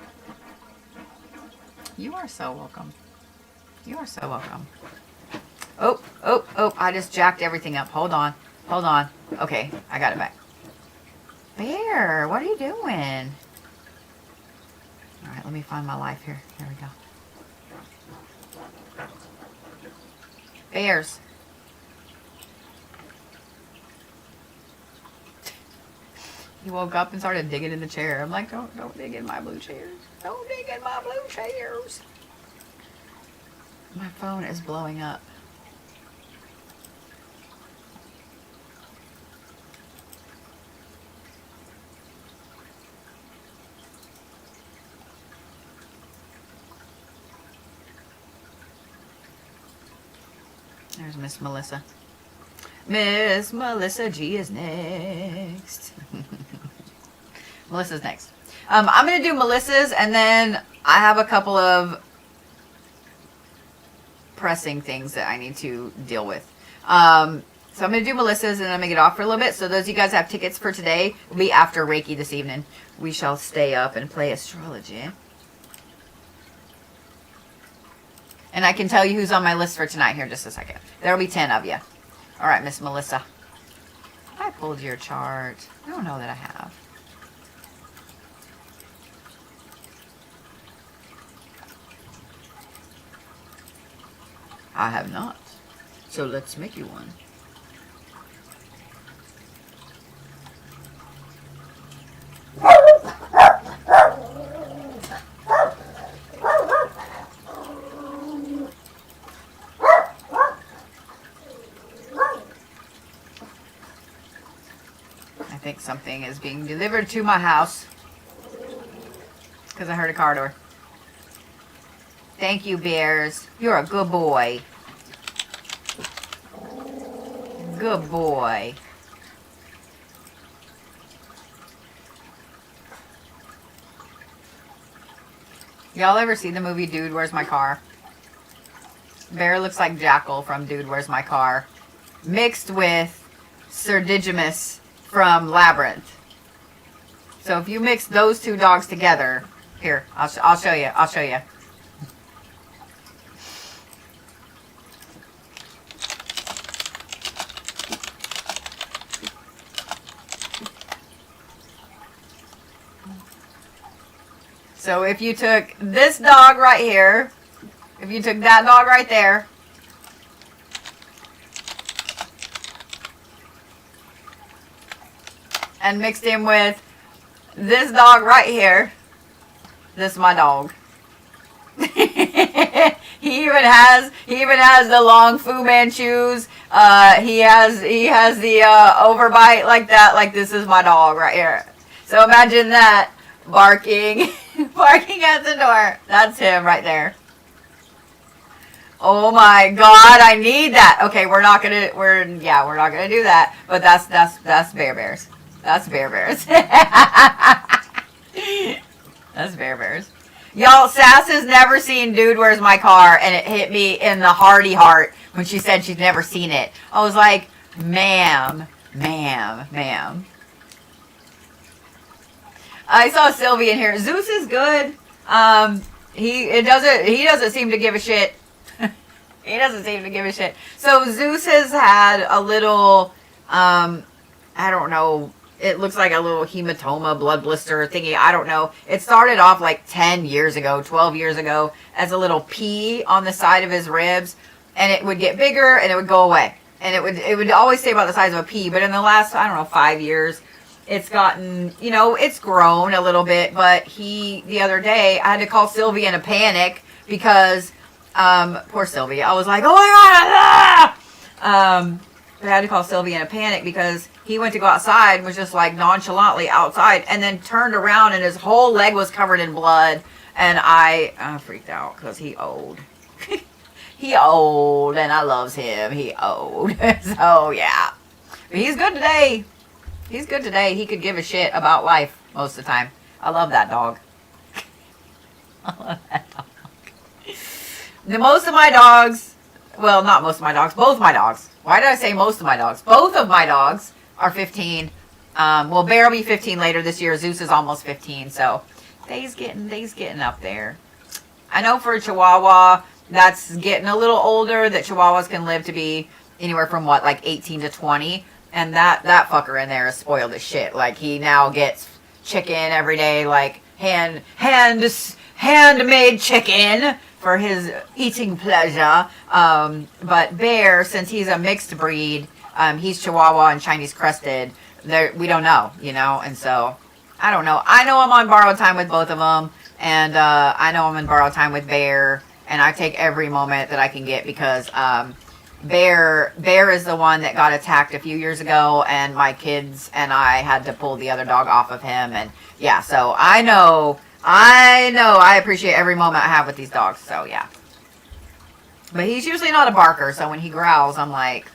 You are so welcome. You are so welcome. Oh, I just jacked everything up. Hold on. Okay, I got it back. Bear, what are you doing? All right, let me find my life here. Here we go. Bears. He woke up and started digging in the chair. I'm like, don't dig in my blue chairs. Don't dig in my blue chairs. My phone is blowing up. There's Miss Melissa. Miss Melissa G is next. Melissa's next. I'm going to do Melissa's, and then I have a couple of pressing things that I need to deal with. So I'm going to do Melissa's, and then I'm going to get off for a little bit. So those of you guys have tickets for today, will be after Reiki this evening. We shall stay up and play Astrology. And I can tell you who's on my list for tonight here in just a second. There will be 10 of you. All right, Miss Melissa. I pulled your chart. I don't know that I have. I have not. So let's make you one. I think something is being delivered to my house because I heard a car door. Thank you, bears. You're a good boy. Good boy. Y'all ever see the movie Dude, Where's My Car? Bear looks like Jackal from Dude, Where's My Car, mixed with Sir Digimus from Labyrinth. So if you mix those two dogs together, here, I'll show you. I'll show you. So if you took this dog right here, if you took that dog right there, and mixed him with this dog right here, this is my dog. He even has the long Fu Manchus. He has the overbite like that. Like, this is my dog right here. So imagine that barking at the door. That's him right there. Oh my God, I need that. Okay, we're not gonna do that. But that's Bear Bears. That's Bear Bears. That's Bear Bears. Y'all, Sass has never seen Dude, Where's My Car? And it hit me in the hearty heart when she said she's never seen it. I was like, ma'am. I saw Sylvie in here. Zeus is good. He doesn't seem to give a shit. He doesn't seem to give a shit. So Zeus has had a little, I don't know, it looks like a little hematoma, blood blister thingy. I don't know. It started off like 10 years ago, 12 years ago, as a little P on the side of his ribs. And it would get bigger and it would go away. And it would always stay about the size of a pea. But in the last, 5 years, it's gotten, it's grown a little bit. But the other day, I had to call Sylvie in a panic because, poor Sylvie. I was like, oh my God, I had to call Sylvie in a panic because he went to go outside and was just like nonchalantly outside and then turned around and his whole leg was covered in blood. And I freaked out because he old. He old and I loves him. He old. So yeah. But he's good today. He's good today. He could give a shit about life most of the time. I love that dog. I love that dog. Most of my dogs, well, not most of my dogs, both my dogs. Why did I say most of my dogs? Both of my dogs are 15. Well, Bear will be 15 later this year. Zeus is almost 15, so they's getting up there. I know for a Chihuahua, that's getting a little older, that Chihuahuas can live to be anywhere from, like 18 to 20. And that fucker in there is spoiled as shit. Like, he now gets chicken every day, like handmade chicken for his eating pleasure. But Bear, since he's a mixed breed, he's Chihuahua and Chinese crested, we don't know, and so I don't know. I know I'm on borrowed time with both of them, and I know I'm on borrowed time with Bear, and I take every moment that I can get because Bear is the one that got attacked a few years ago, and my kids and I had to pull the other dog off of him, and yeah, so I know I appreciate every moment I have with these dogs, so yeah. But he's usually not a barker, so when he growls, I'm like,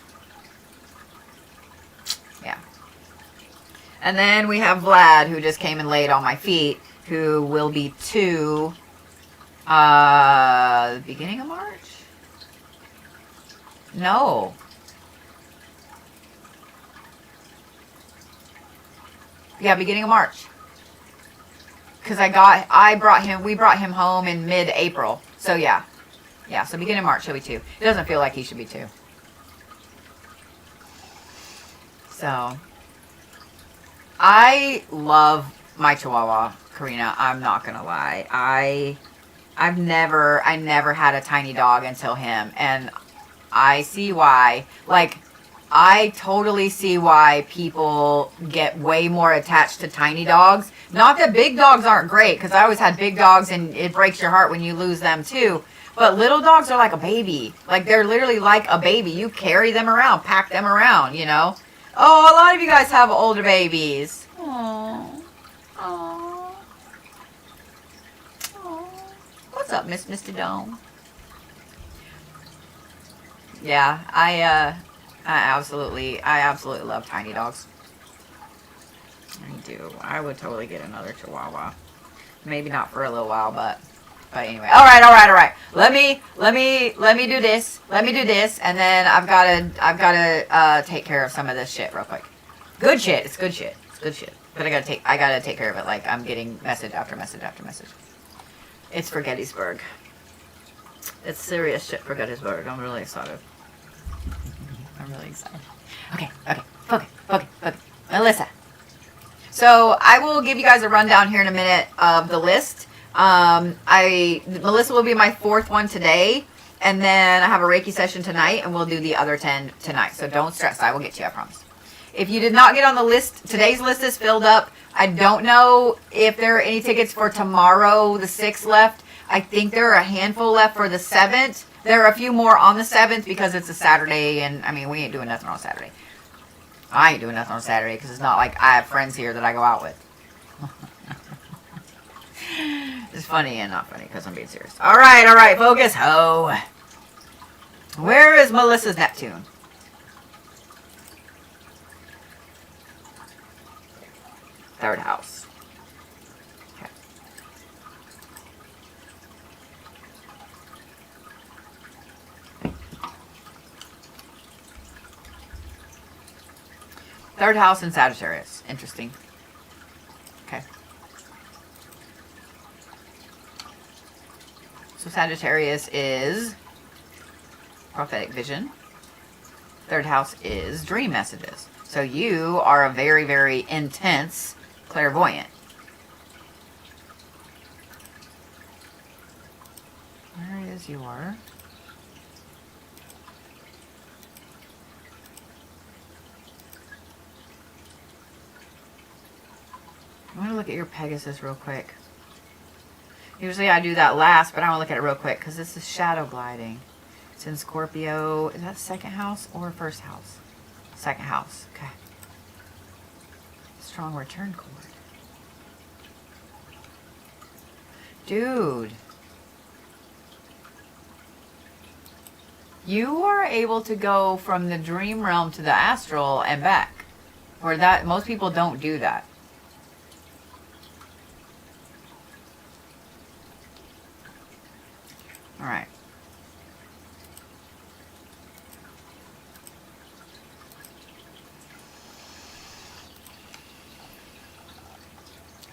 And then we have Vlad, who just came and laid on my feet, who will be 2 beginning of March? No. Yeah, beginning of March. Because we brought him home in mid-April. So yeah. Yeah, so beginning of March he'll be 2. It doesn't feel like he should be 2. So, I love my Chihuahua, Karina. I'm not gonna lie. I never had a tiny dog until him, and I see why. Like, I totally see why people get way more attached to tiny dogs. Not that big dogs aren't great, because I always had big dogs, and it breaks your heart when you lose them too. But little dogs are like a baby. Like, they're literally like a baby. You carry them around, pack them around, you know. Oh, a lot of you guys have older babies. Aww. Aww. Aww. What's up, Mr. Dome? Yeah, I absolutely love tiny dogs. I do. I would totally get another Chihuahua. Maybe not for a little while, but anyway. All right. Let me do this. And then I've gotta take care of some of this shit real quick. Good shit. It's good shit. But I gotta take care of it. Like, I'm getting message after message after message. It's for Gettysburg. It's serious shit for Gettysburg. I'm really excited. Okay. Focus. Melissa. So I will give you guys a rundown here in a minute of the list. Melissa will be my 4th one today, and then I have a Reiki session tonight, and we'll do the other 10 tonight. So don't stress. I will get to you, I promise. If you did not get on the list, today's list is filled up. I don't know if there are any tickets for tomorrow, the 6th left. I think there are a handful left for the 7th. There are a few more on the 7th because it's a Saturday, and I mean, we ain't doing nothing on Saturday. I ain't doing nothing on Saturday because it's not like I have friends here that I go out with. It's funny and not funny because I'm being serious. All right, focus, ho. Where is Melissa's Neptune? Third house. Okay. Third house in Sagittarius. Interesting. Okay. So Sagittarius is prophetic vision. Third house is dream messages. So you are a very, very intense clairvoyant. Where is your... I want to look at your Pegasus real quick. Usually I do that last, but I want to look at it real quick because this is shadow gliding. It's in Scorpio. Is that 2nd house or 1st house? 2nd house. Okay. Strong return cord. Dude. You are able to go from the dream realm to the astral and back. Where that most people don't do that. All right.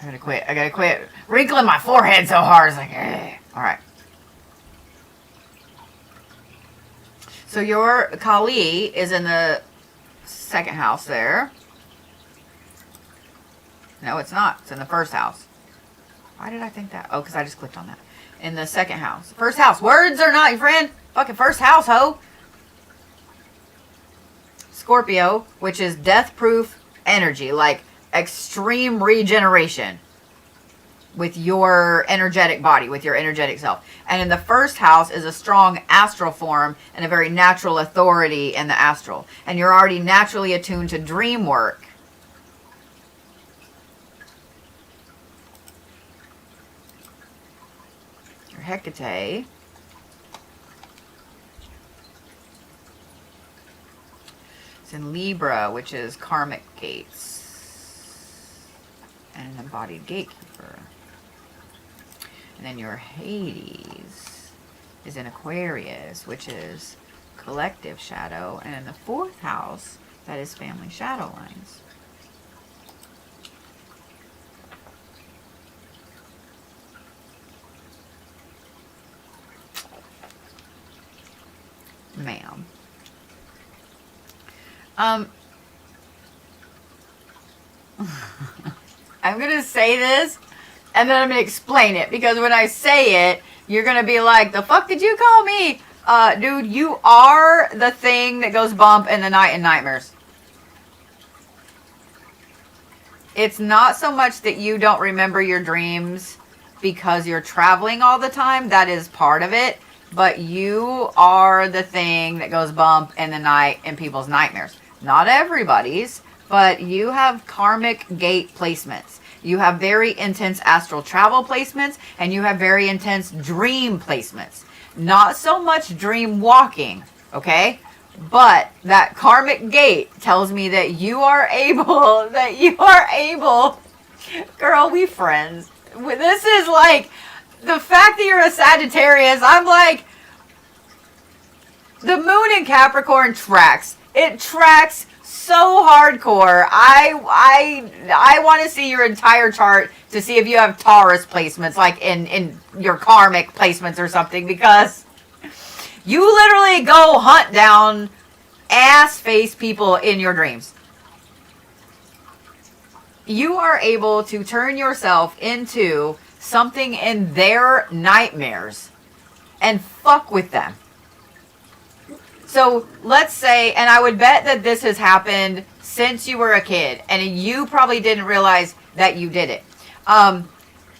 I gotta quit wrinkling my forehead so hard. It's like, eh. All right. So your Kali is in the 2nd house there. No, it's not. It's in the 1st house. Why did I think that? Oh, because I just clicked on that. In the 2nd house. 1st house. Words are not your friend. Fucking 1st house, ho. Scorpio, which is death-proof energy. Like extreme regeneration. With your energetic body. With your energetic self. And in the 1st house is a strong astral form. And a very natural authority in the astral. And you're already naturally attuned to dream work. Hecate it's in Libra, which is karmic gates. and an embodied gatekeeper. And then your Hades is in Aquarius, which is collective shadow. And in the 4th house, that is family shadow lines. Ma'am. I'm going to say this, and then I'm going to explain it, because when I say it, you're going to be like, the fuck did you call me? Dude, you are the thing that goes bump in the night in nightmares. It's not so much that you don't remember your dreams because you're traveling all the time. That is part of it. But you are the thing that goes bump in the night in people's nightmares. Not everybody's, but you have karmic gate placements. You have very intense astral travel placements, and you have very intense dream placements. Not so much dream walking, okay? But that karmic gate tells me that you are able, girl, we friends. This is like, the fact that you're a Sagittarius, I'm like, the moon in Capricorn tracks. It tracks so hardcore. I want to see your entire chart to see if you have Taurus placements, like in your karmic placements or something, because you literally go hunt down ass-face people in your dreams. You are able to turn yourself into something in their nightmares and fuck with them. So let's say, and I would bet that this has happened since you were a kid, and you probably didn't realize that you did it.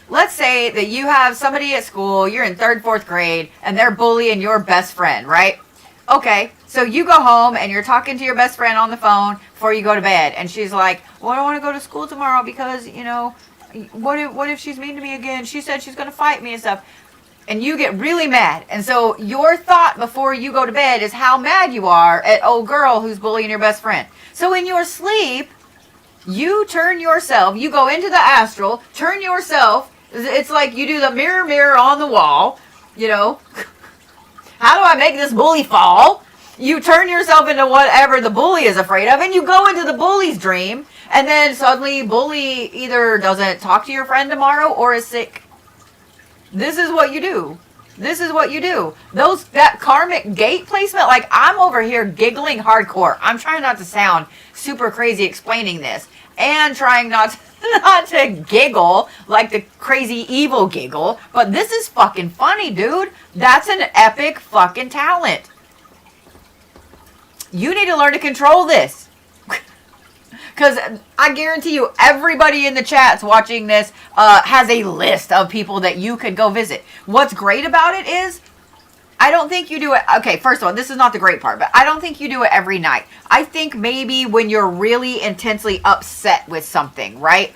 Let's say that you have somebody at school, you're in 3rd, 4th grade, and they're bullying your best friend, right? Okay, so you go home and you're talking to your best friend on the phone before you go to bed, and she's like, well, I don't want to go to school tomorrow because, you know, what if she's mean to me again? She said she's going to fight me and stuff. And you get really mad. And so your thought before you go to bed is how mad you are at old girl who's bullying your best friend. So in your sleep, you turn yourself, you go into the astral, turn yourself, it's like you do the mirror, mirror on the wall, you know. How do I make this bully fall? You turn yourself into whatever the bully is afraid of, and you go into the bully's dream, and then suddenly bully either doesn't talk to your friend tomorrow or is sick. This is what you do. This is what you do. That karmic gate placement, like I'm over here giggling hardcore. I'm trying not to sound super crazy explaining this, and trying not to giggle like the crazy evil giggle, but this is fucking funny, dude. That's an epic fucking talent. You need to learn to control this. Because I guarantee you, everybody in the chats watching this has a list of people that you could go visit. What's great about it is, I don't think you do it. Okay, first of all, this is not the great part, but I don't think you do it every night. I think maybe when you're really intensely upset with something, right?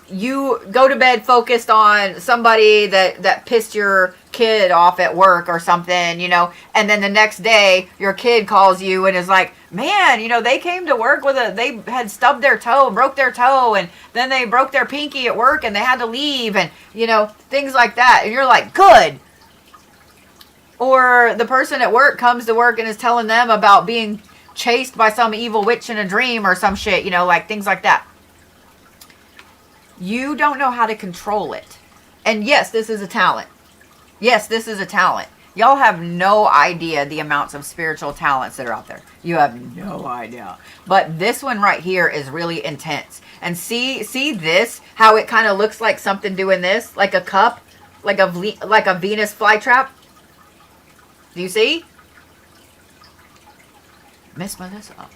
You go to bed focused on somebody that pissed your kid off at work or something, you know, and then the next day your kid calls you and is like, man, you know, they came to work they had stubbed their toe, broke their toe, and then they broke their pinky at work and they had to leave, and, you know, things like that. And you're like, good. Or the person at work comes to work and is telling them about being chased by some evil witch in a dream or some shit, you know, like things like that. You don't know how to control it. And yes, this is a talent. Yes, this is a talent. Y'all have no idea the amounts of spiritual talents that are out there. You have no idea. But this one right here is really intense. And see this? How it kind of looks like something doing this? Like a cup? Like a Venus flytrap? Do you see? Miss Melissa.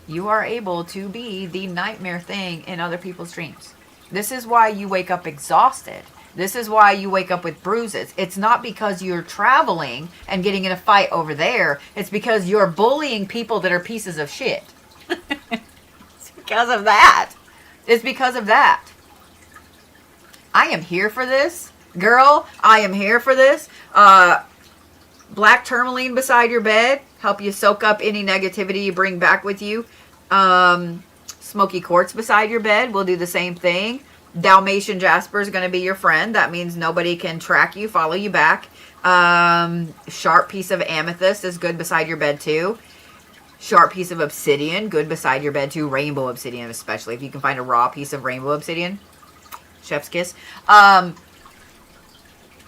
You are able to be the nightmare thing in other people's dreams. This is why you wake up exhausted. This is why you wake up with bruises. It's not because you're traveling and getting in a fight over there. It's because you're bullying people that are pieces of shit. It's because of that. It's because of that. I am here for this. Girl, I am here for this. Black tourmaline beside your bed. Help you soak up any negativity you bring back with you. Smoky quartz beside your bed will do the same thing. Dalmatian jasper is going to be your friend. That means nobody can track you, follow you back. Sharp piece of amethyst is good beside your bed too. Sharp piece of obsidian, good beside your bed too. Rainbow obsidian, especially if you can find a raw piece of rainbow obsidian. Chef's kiss.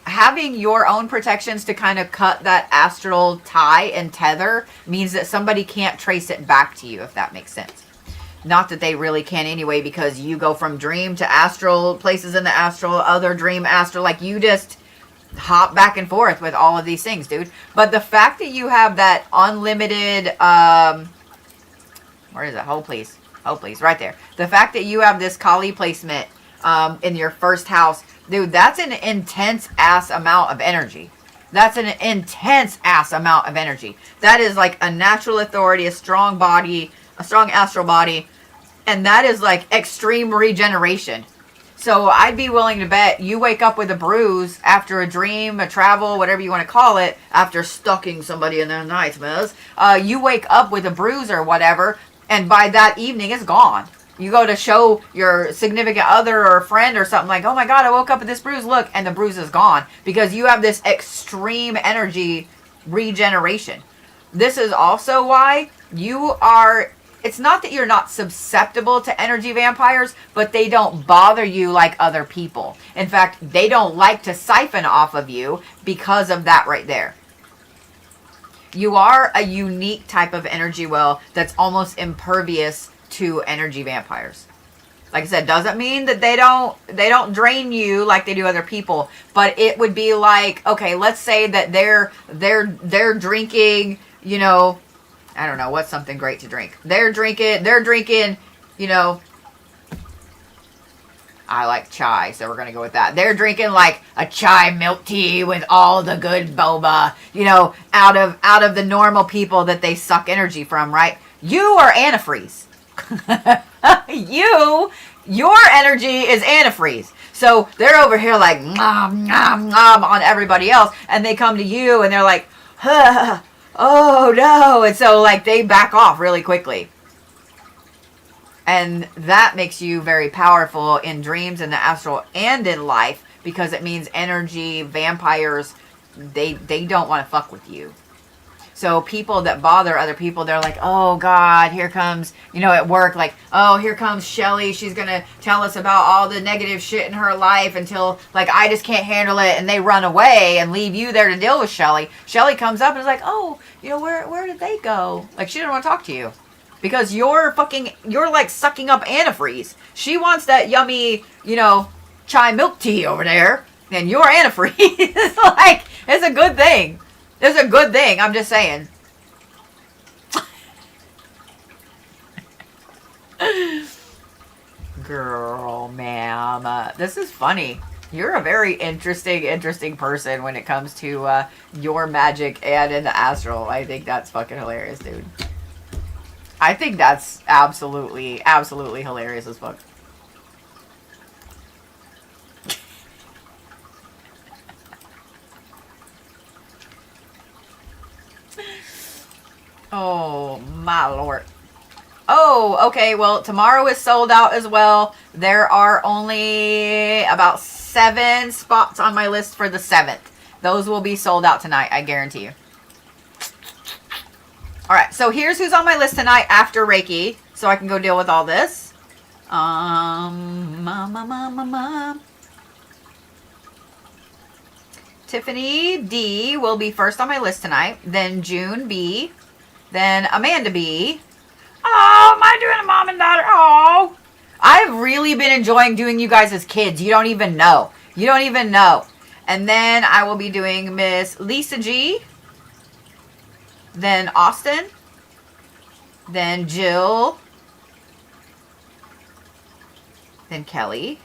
Having your own protections to kind of cut that astral tie and tether means that somebody can't trace it back to you, if that makes sense. Not that they really can anyway, because you go from dream to astral, places in the astral, other dream, astral, like you just hop back and forth with all of these things, dude. But the fact that you have that unlimited, where is it? Hold please, right there. The fact that you have this Kali placement in your first house, dude, that's an intense ass amount of energy. That's an intense ass amount of energy. That is like a natural authority, a strong body, a strong astral body, and that is like extreme regeneration. So I'd be willing to bet you wake up with a bruise after a dream, a travel, whatever you want to call it, after stalking somebody in their nightmares. You wake up with a bruise or whatever, and by that evening it's gone. You go to show your significant other or friend or something like, oh my God, I woke up with this bruise, look, and the bruise is gone, because you have this extreme energy regeneration. This is also why you are, it's not that you're not susceptible to energy vampires, but they don't bother you like other people. In fact, they don't like to siphon off of you because of that right there. You are a unique type of energy well that's almost impervious to energy vampires. Like I said, doesn't mean that they don't drain you like they do other people, but it would be like, okay, let's say that they're drinking, you know, I don't know, what's something great to drink? They're drinking, you know, I like chai, so we're going to go with that. They're drinking like a chai milk tea with all the good boba, you know, out of the normal people that they suck energy from, right? You are antifreeze. Your energy is antifreeze. So they're over here like, nom, nom, nom on everybody else, and they come to you and they're like, huh, oh no, and so like they back off really quickly. And that makes you very powerful in dreams, in the astral, and in life, because it means energy vampires, they don't want to fuck with you. So people that bother other people, they're like, oh God, here comes, you know, at work, like, oh, here comes Shelly. She's going to tell us about all the negative shit in her life until, like, I just can't handle it. And they run away and leave you there to deal with Shelly. Shelly comes up and is like, oh, you know, where did they go? Like, she didn't want to talk to you. Because you're like sucking up antifreeze. She wants that yummy, you know, chai milk tea over there. And you're antifreeze. It's like, it's a good thing. It's a good thing. I'm just saying. Girl, ma'am. This is funny. You're a very interesting person when it comes to your magic and in the astral. I think that's fucking hilarious, dude. I think that's absolutely hilarious as fuck. Oh, my Lord. Oh, okay. Well, tomorrow is sold out as well. There are only about 7 spots on my list for the 7th. Those will be sold out tonight, I guarantee you. All right, so here's who's on my list tonight after Reiki, so I can go deal with all this. Tiffany D will be first on my list tonight. Then June B. Then Amanda B. Oh, am I doing a mom and daughter? Oh, I've really been enjoying doing you guys as kids. You don't even know. You don't even know. And then I will be doing Miss Lisa G. Then Austin. Then Jill. Then Kelly.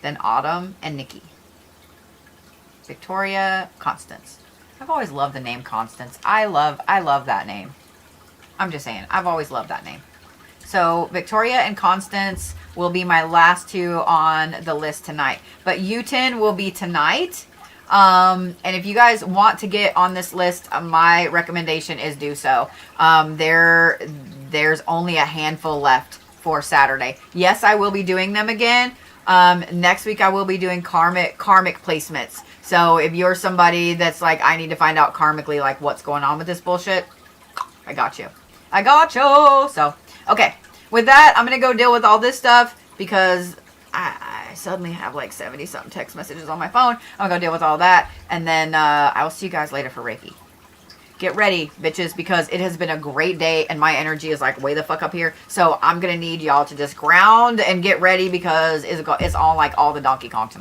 Then Autumn and Nikki. Victoria, Constance. I've always loved the name Constance. I love that name. I'm just saying, I've always loved that name. So Victoria and Constance will be my last 2 on the list tonight. But Utin will be tonight. And if you guys want to get on this list, my recommendation is do so. there's only a handful left for Saturday. Yes, I will be doing them again. Next week I will be doing karmic placements. So if you're somebody that's like, I need to find out karmically, like, what's going on with this bullshit, I got you. I got you. So, okay. With that, I'm going to go deal with all this stuff because I suddenly have like 70 something text messages on my phone. I'm going to go deal with all that. And then I will see you guys later for Reiki. Get ready, bitches, because it has been a great day and my energy is like way the fuck up here. So I'm going to need y'all to just ground and get ready because it's on like all the Donkey Kong tonight.